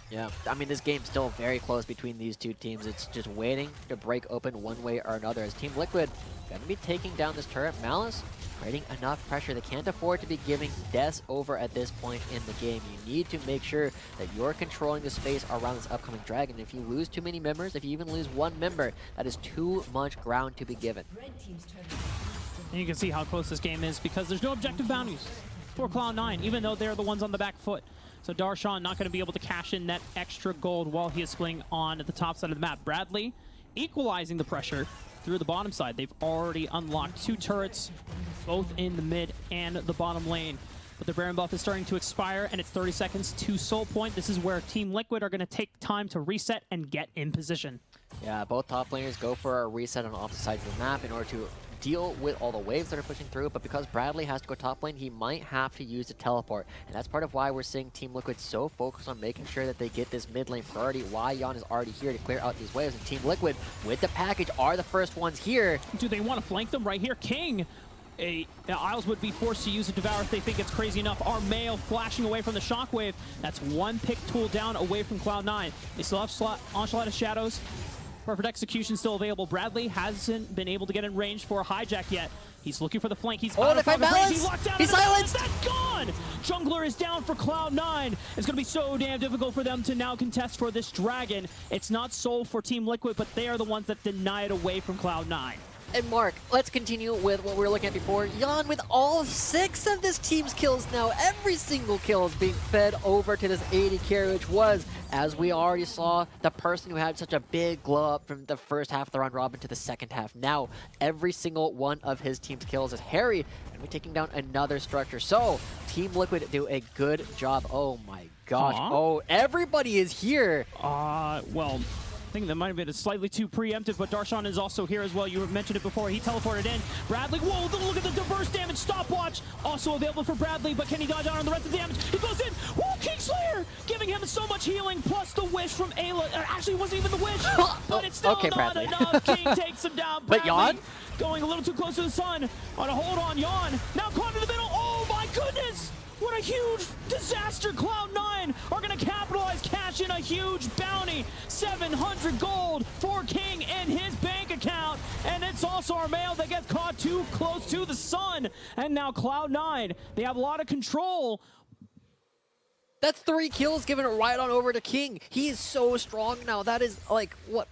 Yeah, I mean, this game's still very close between these 2 teams. It's just waiting to break open one way or another. As Team Liquid going to be taking down this turret, Malice creating enough pressure. They can't afford to be giving deaths over at this point in the game. You need to make sure that you're controlling the space around this upcoming dragon. If you lose too many members, if you even lose 1 member, that is too much ground to be given. And you can see how close this game is because there's no objective bounties for Cloud9, even though they're the ones on the back foot. So Darshan not going to be able to cash in that extra gold while he is splitting on the top side of the map. Bradley equalizing the pressure through the bottom side. They've already unlocked 2 turrets, both in the mid and the bottom lane. But the Baron buff is starting to expire, and it's 30 seconds to Soul Point. This is where Team Liquid are going to take time to reset and get in position. Yeah, both top laners go for a reset on opposite sides of the map in order to deal with all the waves that are pushing through, but because Bradley has to go top lane, he might have to use the teleport. And that's part of why we're seeing Team Liquid so focused on making sure that they get this mid lane priority, why Jan is already here to clear out these waves. And Team Liquid, with the package, are the first ones here. Do they want to flank them right here? King! Isles would be forced to use a Devour if they think it's crazy enough. Armeo flashing away from the Shockwave. That's one pick tool down away from Cloud9. They still have Onslaught of Shadows. Perfect execution still available. Bradley hasn't been able to get in range for a hijack yet. He's looking for the flank. He's they find balance. He's locked down. He's silenced. That's gone. Jungler is down for Cloud9. It's going to be so damn difficult for them to now contest for this dragon. It's not sold for Team Liquid, but they are the ones that deny it away from Cloud9. And Mark, let's continue with what we were looking at before. Jan with all 6 of this team's kills now. Every single kill is being fed over to this AD carry, which was, as we already saw, the person who had such a big glow up from the first half of the round robin to the second half. Now, every single one of his team's kills is Harry, and we're taking down another structure. So, Team Liquid do a good job. Oh my gosh. Oh, everybody is here. Well, I think that might have been slightly too preemptive, but Darshan is also here as well. You mentioned it before. He teleported in. Bradley, whoa, look at the diverse damage. Stopwatch also available for Bradley, but can he dodge out on the rest of the damage? He goes in. Whoa, Kingslayer giving him so much healing, plus the wish from Ayla. Actually, it wasn't even the wish, but it's still not Bradley. enough. King takes him down. But Bradley Jan? going a little too close to the sun. On a hold on, Jan. Now caught in the middle. Oh my goodness. What a huge disaster. Cloud9 are going to capitalize, cash in a huge bounty. 700 gold for King in his bank account. And it's also Armeo that gets caught too close to the sun. And now Cloud9, they have a lot of control. That's 3 kills given right on over to King. He is so strong now. That is like, what?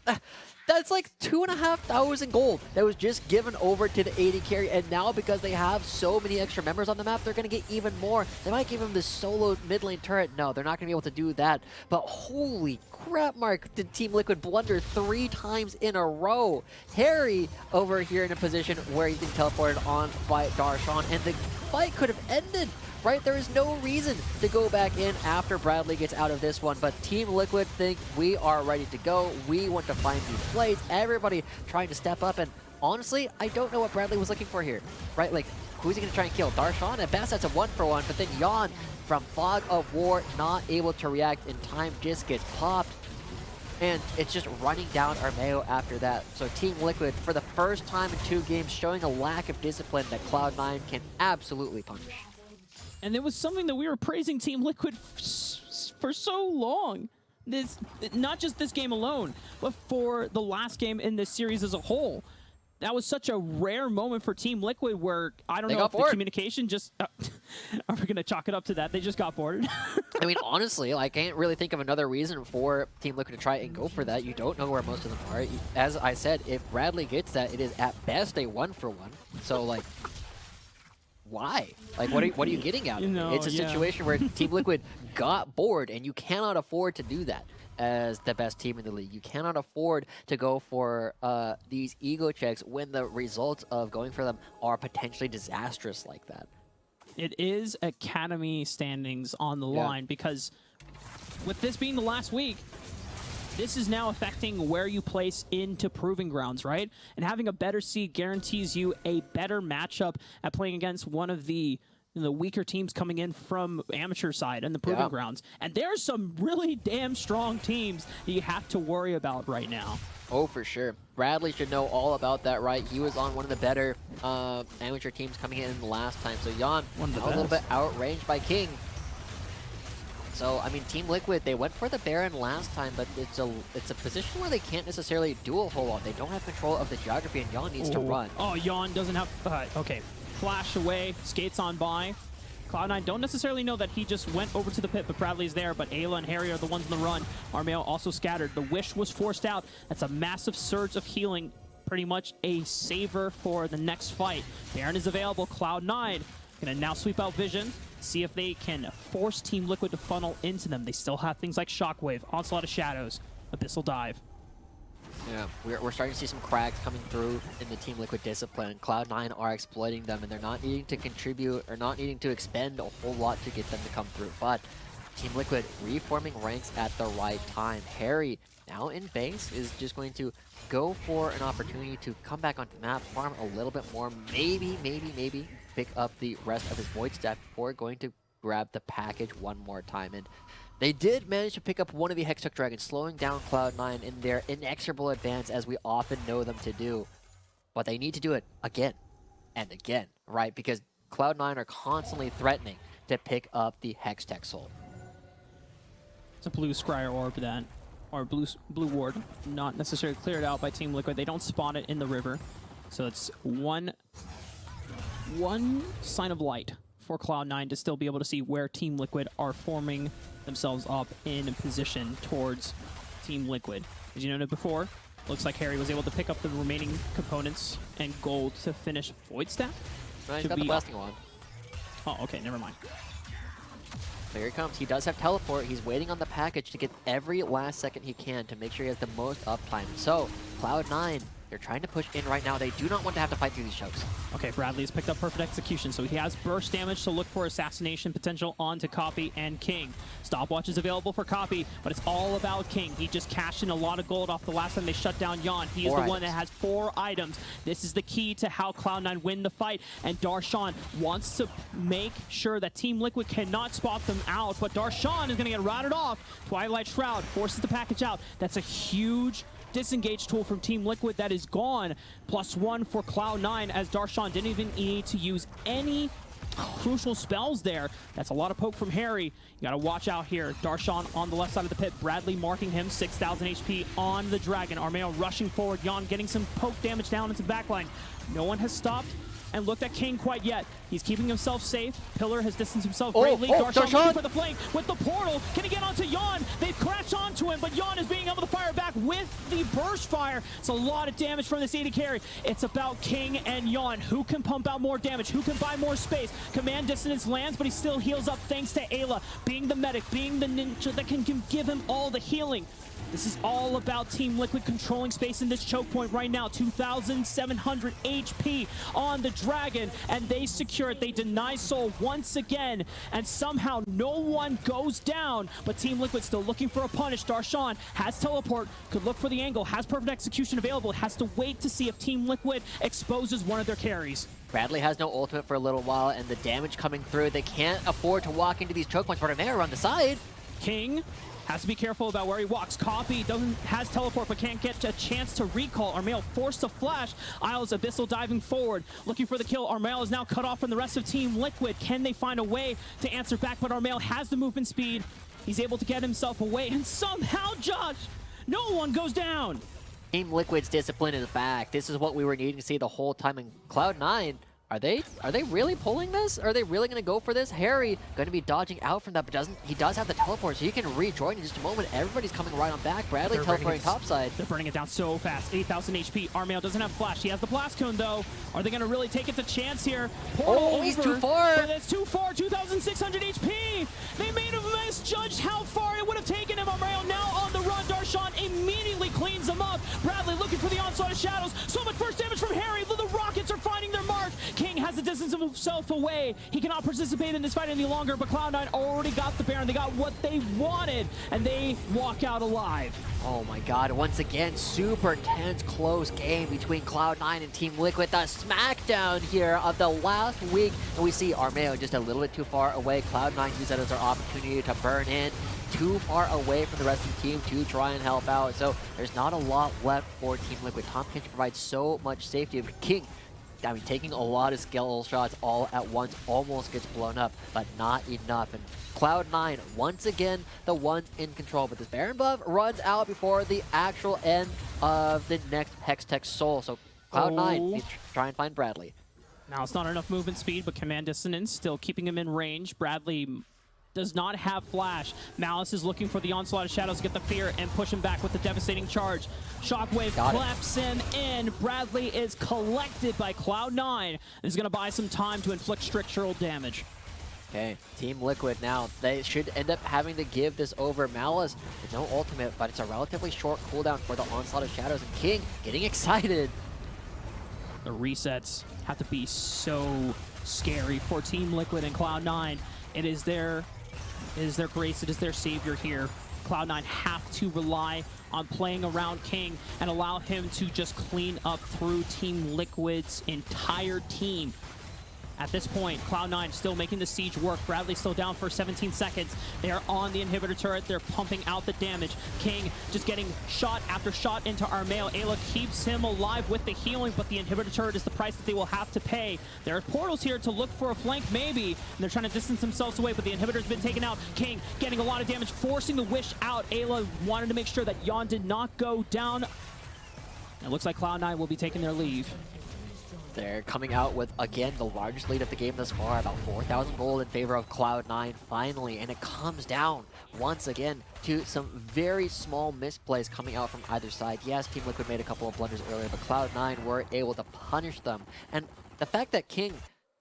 That's like 2,500 gold that was just given over to the AD carry, and now because they have so many extra members on the map, they're going to get even more. They might give him this solo mid lane turret. No, they're not going to be able to do that. But holy crap, Mark, did Team Liquid blunder 3 times in a row. Harry over here in a position where he's being teleported on by Darshan, and the fight could have ended. Right? There is no reason to go back in after Bradley gets out of this one, but Team Liquid think we are ready to go. We want to find these plays. Everybody trying to step up, and honestly, I don't know what Bradley was looking for here. Right? Like, who's he going to try and kill? Darshan? At best, that's a 1-for-1, but then Jan from Fog of War, not able to react in time, just gets popped. And it's just running down Armeo after that. So Team Liquid, for the first time in 2 games, showing a lack of discipline that Cloud9 can absolutely punish. And it was something that we were praising Team Liquid for so long. This, not just this game alone, but for the last game in this series as a whole. That was such a rare moment for Team Liquid where, I don't know if the communication just... are we going to chalk it up to that? They just got bored? I mean, honestly, I can't really think of another reason for Team Liquid to try and go for that. You don't know where most of them are. As I said, if Bradley gets that, it is at best a 1-for-1. So, like... Why? Like, what are you getting at? It's a situation where Team Liquid got bored, and you cannot afford to do that as the best team in the league. You cannot afford to go for these ego checks when the results of going for them are potentially disastrous like that. It is Academy standings on the line, because with this being the last week, this is now affecting where you place into Proving Grounds, right? And having a better seed guarantees you a better matchup at playing against one of the weaker teams coming in from amateur side and the Proving Grounds. And there are some really damn strong teams that you have to worry about right now. Oh, for sure. Bradley should know all about that, right? He was on one of the better amateur teams coming in the last time. So Jan, a little bit outranged by King. So, I mean, Team Liquid, they went for the Baron last time, but it's a position where they can't necessarily do a whole lot. They don't have control of the geography, and Jan needs to run. Oh, Jan doesn't have... okay. Flash away, skates on by. Cloud9 don't necessarily know that he just went over to the pit, but Bradley's there, but Ayla and Harry are the ones in the run. Armeo also scattered. The Wish was forced out. That's a massive surge of healing. Pretty much a saver for the next fight. Baron is available. Cloud9 gonna now sweep out Vision. See if they can force Team Liquid to funnel into them. They still have things like Shockwave, Onslaught of Shadows, Abyssal Dive. Yeah, we're starting to see some cracks coming through in the Team Liquid discipline. Cloud9 are exploiting them, and they're not needing to contribute or not needing to expend a whole lot to get them to come through. But Team Liquid reforming ranks at the right time. Harry, now in base, is just going to go for an opportunity to come back onto the map, farm a little bit more, maybe pick up the rest of his Void Staff before going to grab the package one more time. And they did manage to pick up one of the Hextech Dragons, slowing down Cloud9 in their inexorable advance, as we often know them to do. But they need to do it again and again, right? Because Cloud9 are constantly threatening to pick up the Hextech Soul. It's a blue Scryer orb then, or blue ward, not necessarily cleared out by Team Liquid. They don't spot it in the river, so it's one sign of light for Cloud9 to still be able to see where Team Liquid are forming themselves up in position towards Team Liquid. As you noted before, looks like Harry was able to pick up the remaining components and gold to finish Void Staff. No, he's got the blasting wand. Oh, okay, never mind. So here he comes. He does have teleport. He's waiting on the package to get every last second he can to make sure he has the most uptime. So, Cloud9, they're trying to push in right now. They do not want to have to fight through these chokes. Okay, Bradley has picked up perfect execution, so he has burst damage to look for assassination potential onto Copy and King. Stopwatch is available for Copy, but it's all about King. He just cashed in a lot of gold off the last time they shut down Yon. He is the one that has 4 items. This is the key to how Cloud9 win the fight, and Darshan wants to make sure that Team Liquid cannot spot them out, but Darshan is going to get routed off. Twilight Shroud forces the package out. That's a huge disengage tool from Team Liquid that is gone. +1 for Cloud9, as Darshan didn't even need to use any crucial spells there. That's a lot of poke from Harry. You gotta watch out here. Darshan on the left side of the pit. Bradley marking him, 6,000 HP on the Dragon. Armeo rushing forward. Yon getting some poke damage down into the backline. No one has stopped and looked at King quite yet. He's keeping himself safe. Pillar has distanced himself greatly. Darshan looking for the flank with the portal. Can he get onto Yon? They've crashed onto him, but Yon is being able to fire back with the burst fire. It's a lot of damage from this AD carry. It's about King and Yon. Who can pump out more damage? Who can buy more space? Command dissonance lands, but he still heals up thanks to Ayla being the medic, being the ninja that can give him all the healing. This is all about Team Liquid controlling space in this choke point right now. 2,700 HP on the Dragon, and they secure it. They deny Soul once again, and somehow no one goes down, but Team Liquid still looking for a punish. Darshan has teleport, could look for the angle, has perfect execution available, has to wait to see if Team Liquid exposes one of their carries. Bradley has no ultimate for a little while, and the damage coming through, they can't afford to walk into these choke points, but Armeo on the side. King has to be careful about where he walks. Copy has teleport, but can't get a chance to recall. Armeo forced to flash. Isles Abyssal diving forward, looking for the kill. Armeo is now cut off from the rest of Team Liquid. Can they find a way to answer back? But Armeo has the movement speed. He's able to get himself away, and somehow, Josh, no one goes down. Team Liquid's discipline is back. This is what we were needing to see the whole time. And Cloud9, are they really pulling this? Are they really going to go for this? Harry going to be dodging out from that, but he does have the teleport, so he can rejoin in just a moment. Everybody's coming right on back. Bradley teleporting topside. They're burning it down so fast. 8,000 HP. Armeo doesn't have flash. He has the blast cone though. Are they going to really take it to chance here? Portal he's over, too far. But it's too far. 2,600 HP. They may have misjudged how far it would have taken him. Armeo now on the run. Darshan immediately cleans him up. Bradley looking for the onslaught of shadows. So much burst damage from Harry. The Rockets are finding their mark. King has the distance of himself away. He cannot participate in this fight any longer, but Cloud9 already got the Baron. They got what they wanted, and they walk out alive. Oh my god, once again, super tense, close game between Cloud9 and Team Liquid. The smackdown here of the last week, and we see Armeo just a little bit too far away. Cloud9 used that as their opportunity to burn in, too far away from the rest of the team to try and help out. So there's not a lot left for Team Liquid. Tom Kinch provides so much safety. King, I mean, taking a lot of skill shots all at once, almost gets blown up, but not enough. And Cloud9, once again, the ones in control. But this Baron buff runs out before the actual end of the next Hextech Soul. So Cloud9 needs to try and find Bradley. Now it's not enough movement speed, but Command Dissonance still keeping him in range. Bradley does not have flash. Malice is looking for the onslaught of shadows to get the fear and push him back with the devastating charge. Shockwave claps him in. Bradley is collected by Cloud9. This is going to buy some time to inflict structural damage. Okay, Team Liquid now, they should end up having to give this over. Malice, there's no ultimate, but it's a relatively short cooldown for the onslaught of shadows, and King getting excited. The resets have to be so scary for Team Liquid and Cloud9. It is their It is their grace, it is their savior here. Cloud9 have to rely on playing around King and allow him to just clean up through Team Liquid's entire team. At this point, Cloud9 still making the siege work. Bradley still down for 17 seconds. They are on the inhibitor turret. They're pumping out the damage. King just getting shot after shot into Armeo. Ayla keeps him alive with the healing, but the inhibitor turret is the price that they will have to pay. There are portals here to look for a flank, maybe, and they're trying to distance themselves away, but the inhibitor's been taken out. King getting a lot of damage, forcing the Wish out. Ayla wanted to make sure that Yon did not go down. It looks like Cloud9 will be taking their leave. They're coming out with, again, the largest lead of the game thus far, about 4,000 gold in favor of Cloud9 finally, and it comes down once again to some very small misplays coming out from either side. Yes, Team Liquid made a couple of blunders earlier, but Cloud9 were able to punish them. And the fact that King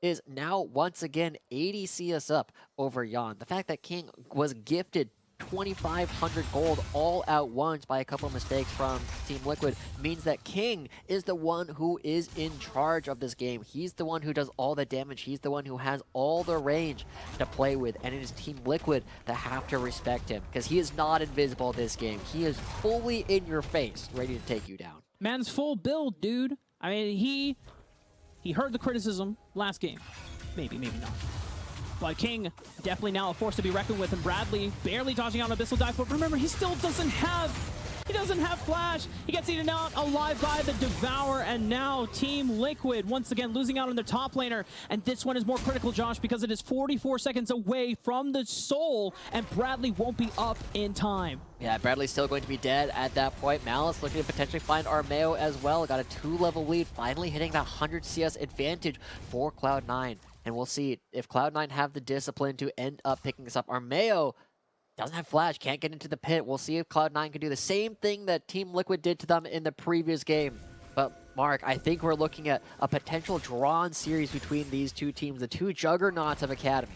is now once again 80 CS up over Yon, the fact that King was gifted 2,500 gold all at once by a couple of mistakes from Team Liquid means that King is the one who is in charge of this game. He's the one who does all the damage. He's the one who has all the range to play with, and it is Team Liquid that have to respect him because he is not invisible this game. He is fully in your face, ready to take you down. Man's full build, dude. I mean, he heard the criticism last game. Maybe not. But King, definitely now a force to be reckoned with, and Bradley barely dodging out an Abyssal Dive, but remember, he still doesn't have Flash. He gets eaten out alive by the Devour, and now Team Liquid once again losing out on their top laner, and this one is more critical, Josh, because it is 44 seconds away from the Soul, and Bradley won't be up in time. Yeah, Bradley's still going to be dead at that point. Malice looking to potentially find Armeo as well. Got a 2-level lead, finally hitting that 100 CS advantage for Cloud9. And we'll see if Cloud9 have the discipline to end up picking this up. Armeo doesn't have Flash, can't get into the pit. We'll see if Cloud9 can do the same thing that Team Liquid did to them in the previous game. But Mark, I think we're looking at a potential drawn series between these two teams, the two juggernauts of Academy.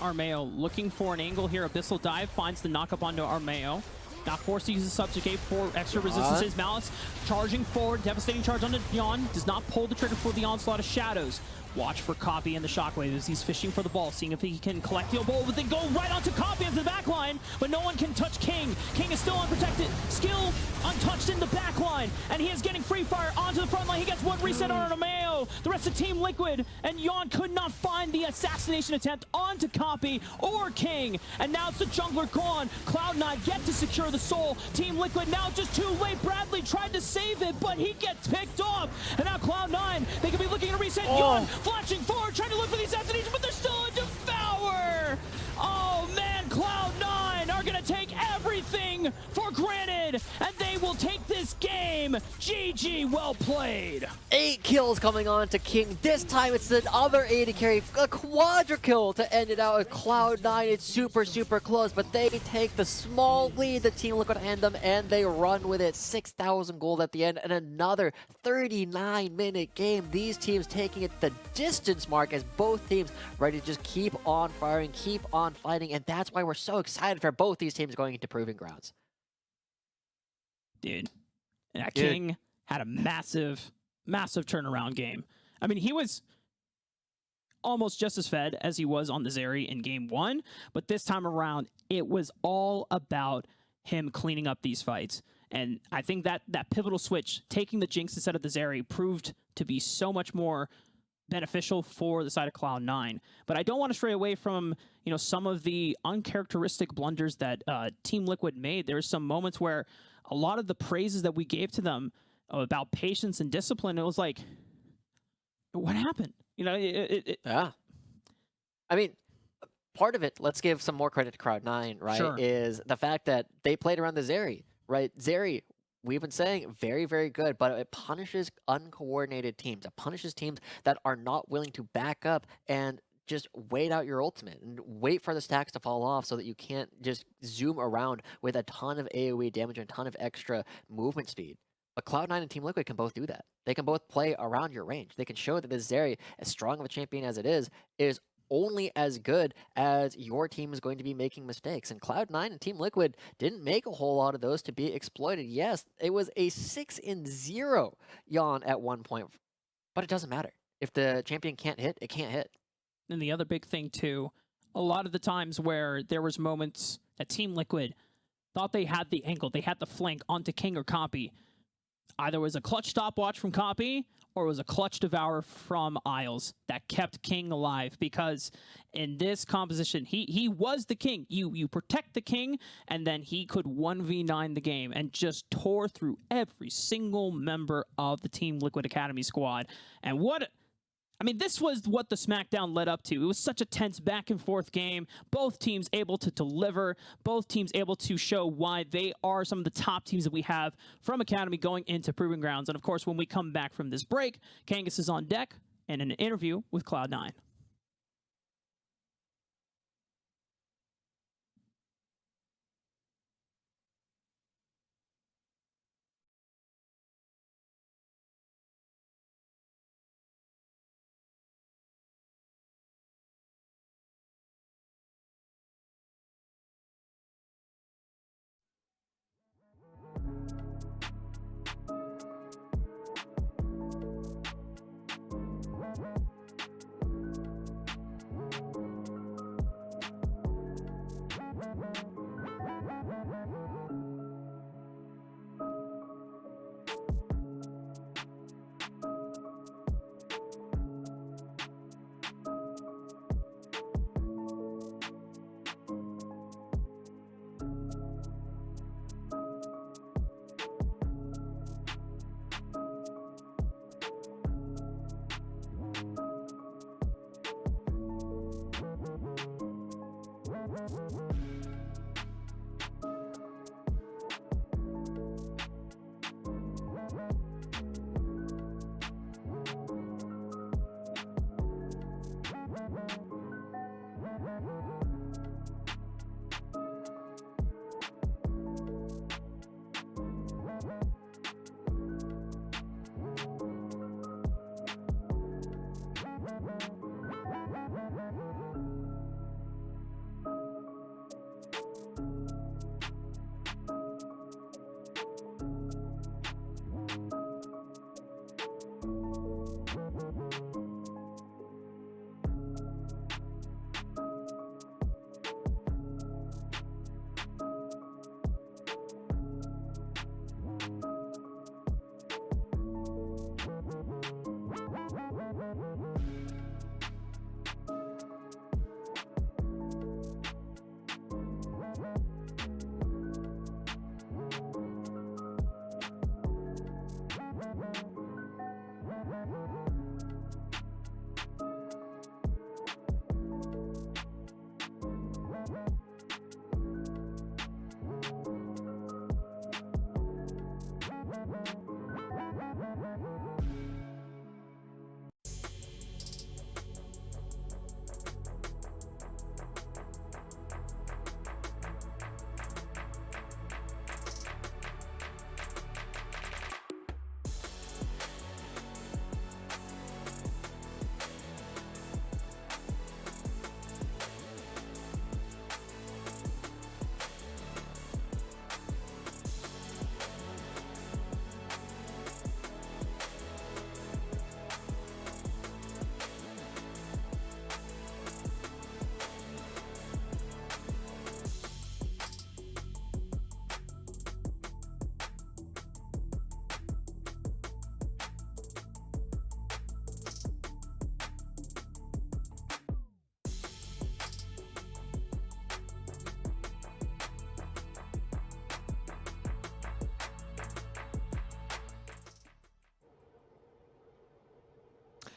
Armeo looking for an angle here. Abyssal Dive finds the knock-up onto Armeo. Not forced to use the Subjugate for extra resistances. Malice charging forward, devastating charge onto Yon. Does not pull the trigger for the Onslaught of Shadows. Watch for Copy and the Shockwave as he's fishing for the ball, seeing if he can collect the ball, but then go right onto Copy into the backline, but no one can touch King. King is still unprotected, skill untouched in the backline, and he is getting free fire onto the front line. He gets one reset on Armeo. The rest of Team Liquid and Yon could not find the assassination attempt onto Copy or King, and now it's the jungler gone. Cloud9 get to secure the Soul. Team Liquid now just too late. Bradley tried to save it, but he gets picked off, and now Cloud9, they could be looking to reset. Yon flashing forward, trying to look for the assassination, but there's still a Devour! Oh man, Cloud9 are gonna take everything for granted, and they will take this game. GG, well played. 8 kills coming on to King. This time it's another 80 carry, a quadra kill to end it out with Cloud9. It's super close, but they take the small lead that Team Liquid hand them, and they run with it. 6,000 gold at the end, and another 39-minute game. These teams taking it the distance, Mark, as both teams ready to just keep on firing, keep on fighting, and that's why we're so excited for both these teams going into Proving Grounds. Dude, that King had a massive turnaround game. I mean, he was almost just as fed as he was on the Zeri in game 1, but this time around, it was all about him cleaning up these fights. And I think that pivotal switch, taking the Jinx instead of the Zeri, proved to be so much more beneficial for the side of Cloud9. But I don't want to stray away from, some of the uncharacteristic blunders that Team Liquid made. There's some moments where a lot of the praises that we gave to them about patience and discipline, it was like, what happened? Yeah. I mean, part of it, let's give some more credit to Cloud9, right? Sure. Is the fact that they played around the Zeri, right? Zeri, we've been saying very, very good, but it punishes uncoordinated teams. It punishes teams that are not willing to back up and just wait out your ultimate and wait for the stacks to fall off so that you can't just zoom around with a ton of AoE damage and a ton of extra movement speed. But Cloud9 and Team Liquid can both do that. They can both play around your range. They can show that this Zeri, as strong of a champion as it is only as good as your team is going to be making mistakes. And Cloud9 and Team Liquid didn't make a whole lot of those to be exploited. Yes, it was a 6-0 Yon at one point, but it doesn't matter. If the champion can't hit, it can't hit. And the other big thing too, a lot of the times where there was moments that Team Liquid thought they had the angle, they had the flank onto King or Copy. Either it was a clutch stopwatch from Copy or it was a clutch devour from Isles that kept King alive, because in this composition, he was the King. You protect the King, and then he could 1v9 the game and just tore through every single member of the Team Liquid Academy squad. And this was what the SmackDown led up to. It was such a tense back and forth game. Both teams able to deliver. Both teams able to show why they are some of the top teams that we have from Academy going into Proving Grounds. And of course, when we come back from this break, Kangas is on deck and in an interview with Cloud9.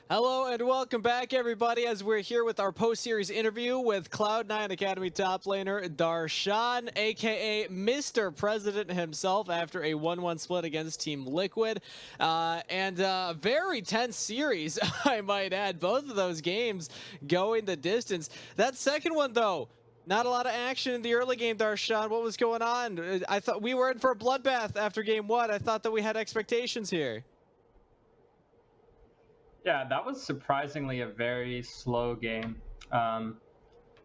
Hello and welcome back, everybody, as we're here with our post-series interview with Cloud9 Academy top laner Darshan, aka Mr. President himself, after a 1-1 split against Team Liquid. And a very tense series, I might add. Both of those games going the distance. That second one, though, not a lot of action in the early game, Darshan. What was going on? I thought we were in for a bloodbath after game 1. I thought that we had expectations here. Yeah, that was surprisingly a very slow game.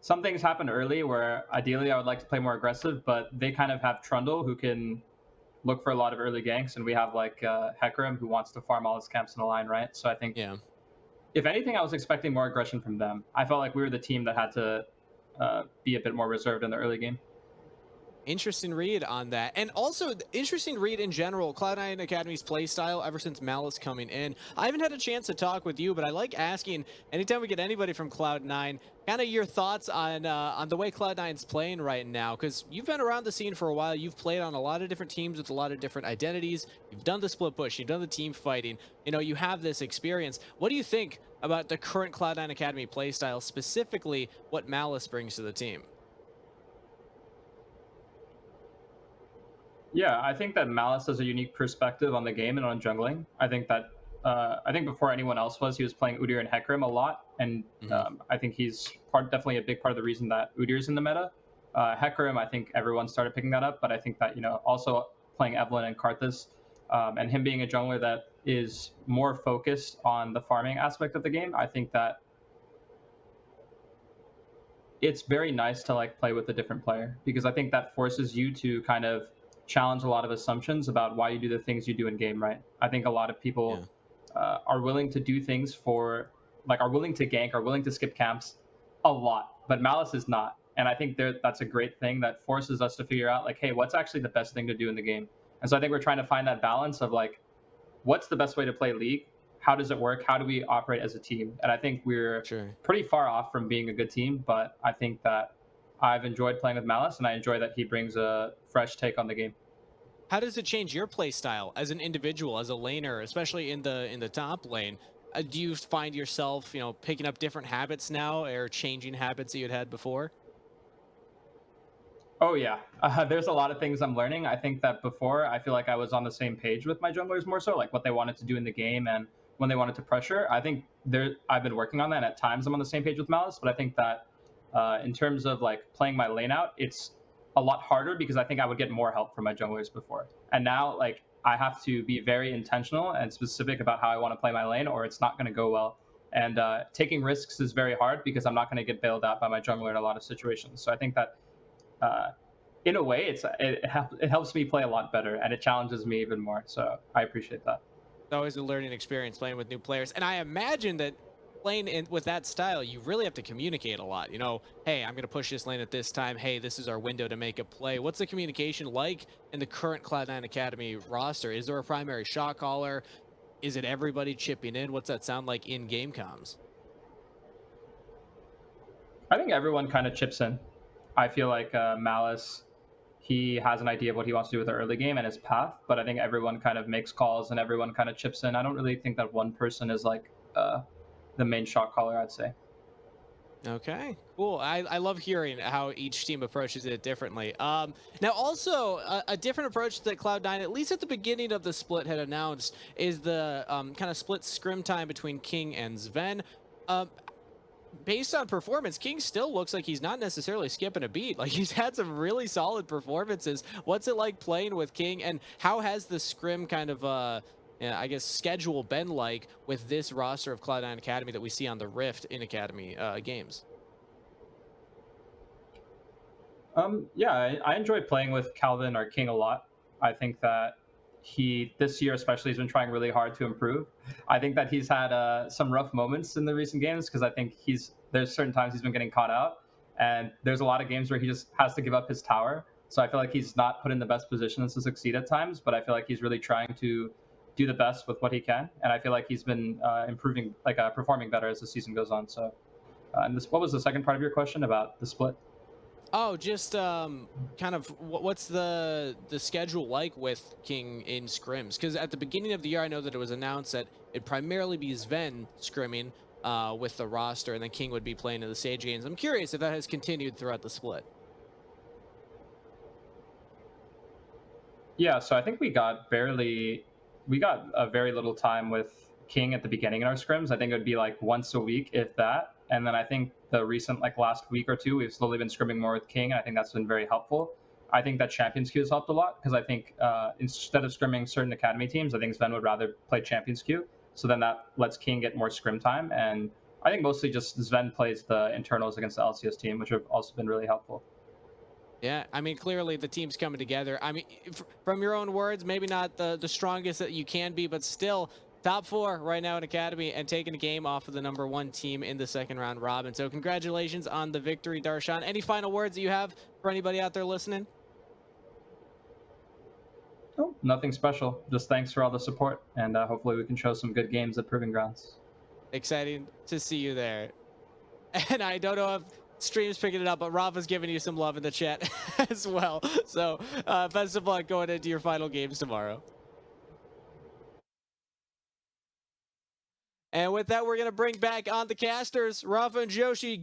Some things happened early where ideally I would like to play more aggressive, but they kind of have Trundle who can look for a lot of early ganks, and we have like Hecarim who wants to farm all his camps in a line, right? So I think, if anything, I was expecting more aggression from them. I felt like we were the team that had to be a bit more reserved in the early game. Interesting read on that. And also, interesting read in general, Cloud9 Academy's play style ever since Malice coming in. I haven't had a chance to talk with you, but I like asking, anytime we get anybody from Cloud9, kind of your thoughts on the way Cloud9's playing right now, because you've been around the scene for a while. You've played on a lot of different teams with a lot of different identities. You've done the split push. You've done the team fighting. You know, you have this experience. What do you think about the current Cloud9 Academy play style, specifically what Malice brings to the team? Yeah, I think that Malice has a unique perspective on the game and on jungling. I think that before anyone else he was playing Udyr and Hecarim a lot, and I think he's definitely a big part of the reason that Udyr's in the meta. Hecarim, I think everyone started picking that up, but I think that also playing Evelynn and Karthus, and him being a jungler that is more focused on the farming aspect of the game, I think that it's very nice to like play with a different player, because I think that forces you to kind of challenge a lot of assumptions about why you do the things you do in game, right? I think a lot of people are willing to do things are willing to gank, are willing to skip camps a lot, but Malice is not. And I think that's a great thing that forces us to figure out like, hey, what's actually the best thing to do in the game? And so I think we're trying to find that balance of like, what's the best way to play League? How does it work? How do we operate as a team? And I think we're pretty far off from being a good team, but I think that I've enjoyed playing with Malice, and I enjoy that he brings a fresh take on the game. How does it change your play style as an individual, as a laner, especially in the top lane? Do you find yourself, picking up different habits now, or changing habits that you had before? Oh yeah, there's a lot of things I'm learning. I think that before, I feel like I was on the same page with my junglers more so, like what they wanted to do in the game and when they wanted to pressure. I think I've been working on that, and at times I'm on the same page with Malice, but I think that in terms of like playing my lane out, it's a lot harder because I think I would get more help from my junglers before. And now like I have to be very intentional and specific about how I want to play my lane, or it's not going to go well. And taking risks is very hard because I'm not going to get bailed out by my jungler in a lot of situations. So I think that in a way it helps me play a lot better, and it challenges me even more. So I appreciate that. It's always a learning experience playing with new players. And I imagine that playing with that style, you really have to communicate a lot. Hey, I'm going to push this lane at this time. Hey, this is our window to make a play. What's the communication like in the current Cloud9 Academy roster? Is there a primary shot caller? Is it everybody chipping in? What's that sound like in game comms? I think everyone kind of chips in. I feel like Malice, he has an idea of what he wants to do with the early game and his path, but I think everyone kind of makes calls and everyone kind of chips in. I don't really think that one person is like the main shot caller, I'd say. Okay, cool. I love hearing how each team approaches it differently. Now, also, a different approach that Cloud9, at least at the beginning of the split, had announced is the kind of split scrim time between King and Sven. Based on performance, King still looks like he's not necessarily skipping a beat. Like, he's had some really solid performances. What's it like playing with King, and how has the scrim kind of I guess schedule been like with this roster of Cloud9 Academy that we see on the Rift in Academy games? Yeah, I enjoy playing with Calvin or King a lot. I think that this year especially, has been trying really hard to improve. I think that he's had some rough moments in the recent games, because I think there's certain times he's been getting caught out, and there's a lot of games where he just has to give up his tower. So I feel like he's not put in the best positions to succeed at times, but I feel like he's really trying to do the best with what he can, and I feel like he's been improving, performing better as the season goes on. So, what was the second part of your question about the split? Oh, just kind of what's the schedule like with King in scrims? Because at the beginning of the year, I know that it was announced that it'd primarily be Sven scrimming with the roster, and then King would be playing in the Sage games. I'm curious if that has continued throughout the split. Yeah, so I think we got a very little time with King at the beginning in our scrims. I think it would be like once a week, if that. And then I think the recent, last week or two, we've slowly been scrimming more with King, and I think that's been very helpful. I think that Champions Queue has helped a lot, because I think instead of scrimming certain Academy teams, I think Sven would rather play Champions Queue. So then that lets King get more scrim time. And I think mostly just Sven plays the internals against the LCS team, which have also been really helpful. Yeah, I mean, clearly the team's coming together. I mean, from your own words, maybe not the strongest that you can be, but still top 4 right now in Academy and taking a game off of the #1 team in the second round robin. So congratulations on the victory, Darshan. Any final words that you have for anybody out there listening? Oh, nothing special. Just thanks for all the support, and hopefully we can show some good games at Proving Grounds. Exciting to see you there. And I don't know if stream's picking it up, but Rafa's giving you some love in the chat as well. So best of luck going into your final games tomorrow. And with that, we're going to bring back on the casters, Rafa and Joshi.